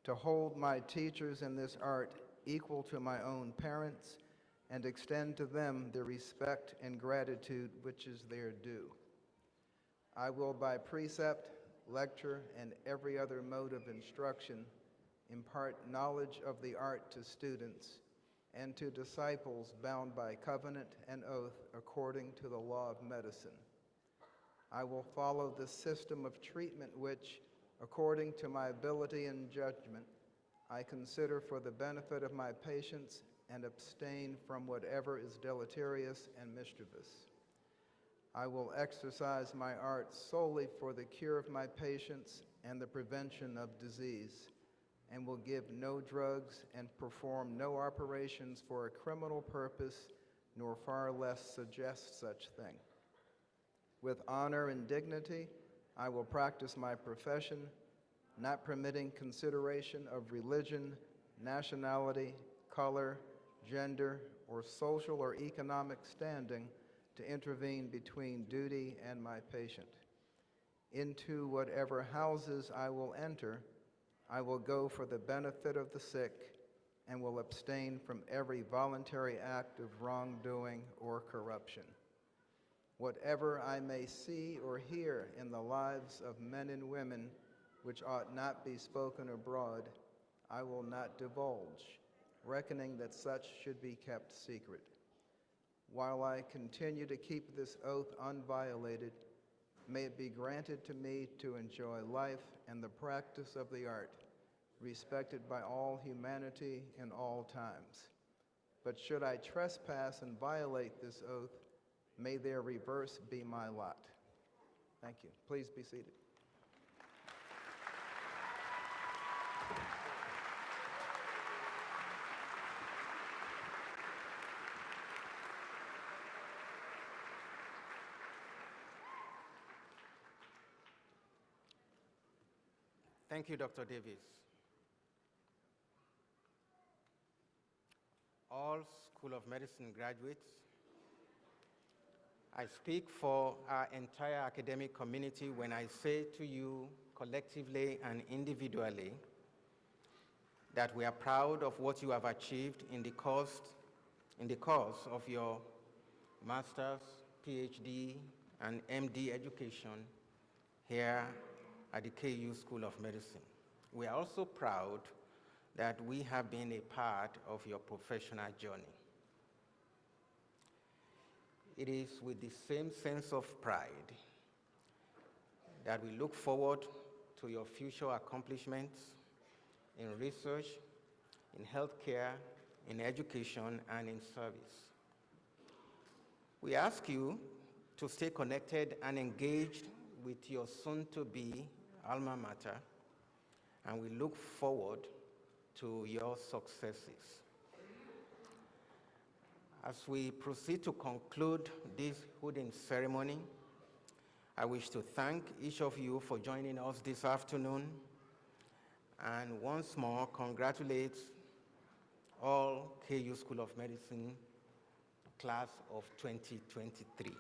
to hold my teachers in this art equal to my own parents, and extend to them the respect and gratitude which is their due. I will by precept, lecture, and every other mode of instruction impart knowledge of the art to students and to disciples bound by covenant and oath according to the law of medicine. I will follow the system of treatment which, according to my ability and judgment, I consider for the benefit of my patients and abstain from whatever is deleterious and mischievous. I will exercise my art solely for the cure of my patients and the prevention of disease, and will give no drugs and perform no operations for a criminal purpose, nor far less suggest such thing. With honor and dignity, I will practice my profession, not permitting consideration of religion, nationality, color, gender, or social or economic standing to intervene between duty and my patient. Into whatever houses I will enter, I will go for the benefit of the sick and will abstain from every voluntary act of wrongdoing or corruption. Whatever I may see or hear in the lives of men and women which ought not be spoken abroad, I will not divulge, reckoning that such should be kept secret. While I continue to keep this oath unviolated, may it be granted to me to enjoy life and the practice of the art, respected by all humanity in all times. But should I trespass and violate this oath, may their reverse be my lot. Thank you. Please be seated. Thank you, Dr. Davis. All School of Medicine graduates, I speak for our entire academic community when I say to you collectively and individually that we are proud of what you have achieved in the course of your master's, PhD, and MD education here at the KU School of Medicine. We are also proud that we have been a part of your professional journey. It is with the same sense of pride that we look forward to your future accomplishments in research, in healthcare, in education, and in service. We ask you to stay connected and engaged with your soon-to-be alma mater, and we look forward to your successes. As we proceed to conclude this hooding ceremony, I wish to thank each of you for joining us this afternoon, and once more congratulate all KU School of Medicine class of 2023.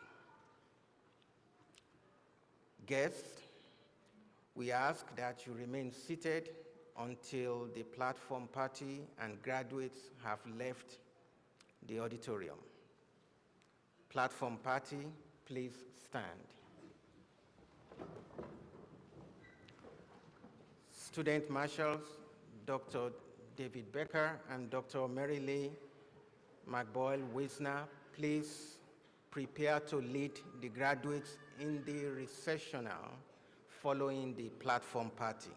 Guests, we ask that you remain seated until the platform party and graduates have left the auditorium. Platform party, please stand. Student marshals, Dr. David Becker and Dr. Mary Lee McBoyle-Wisner, please prepare to lead the graduates in the recessional following the platform party.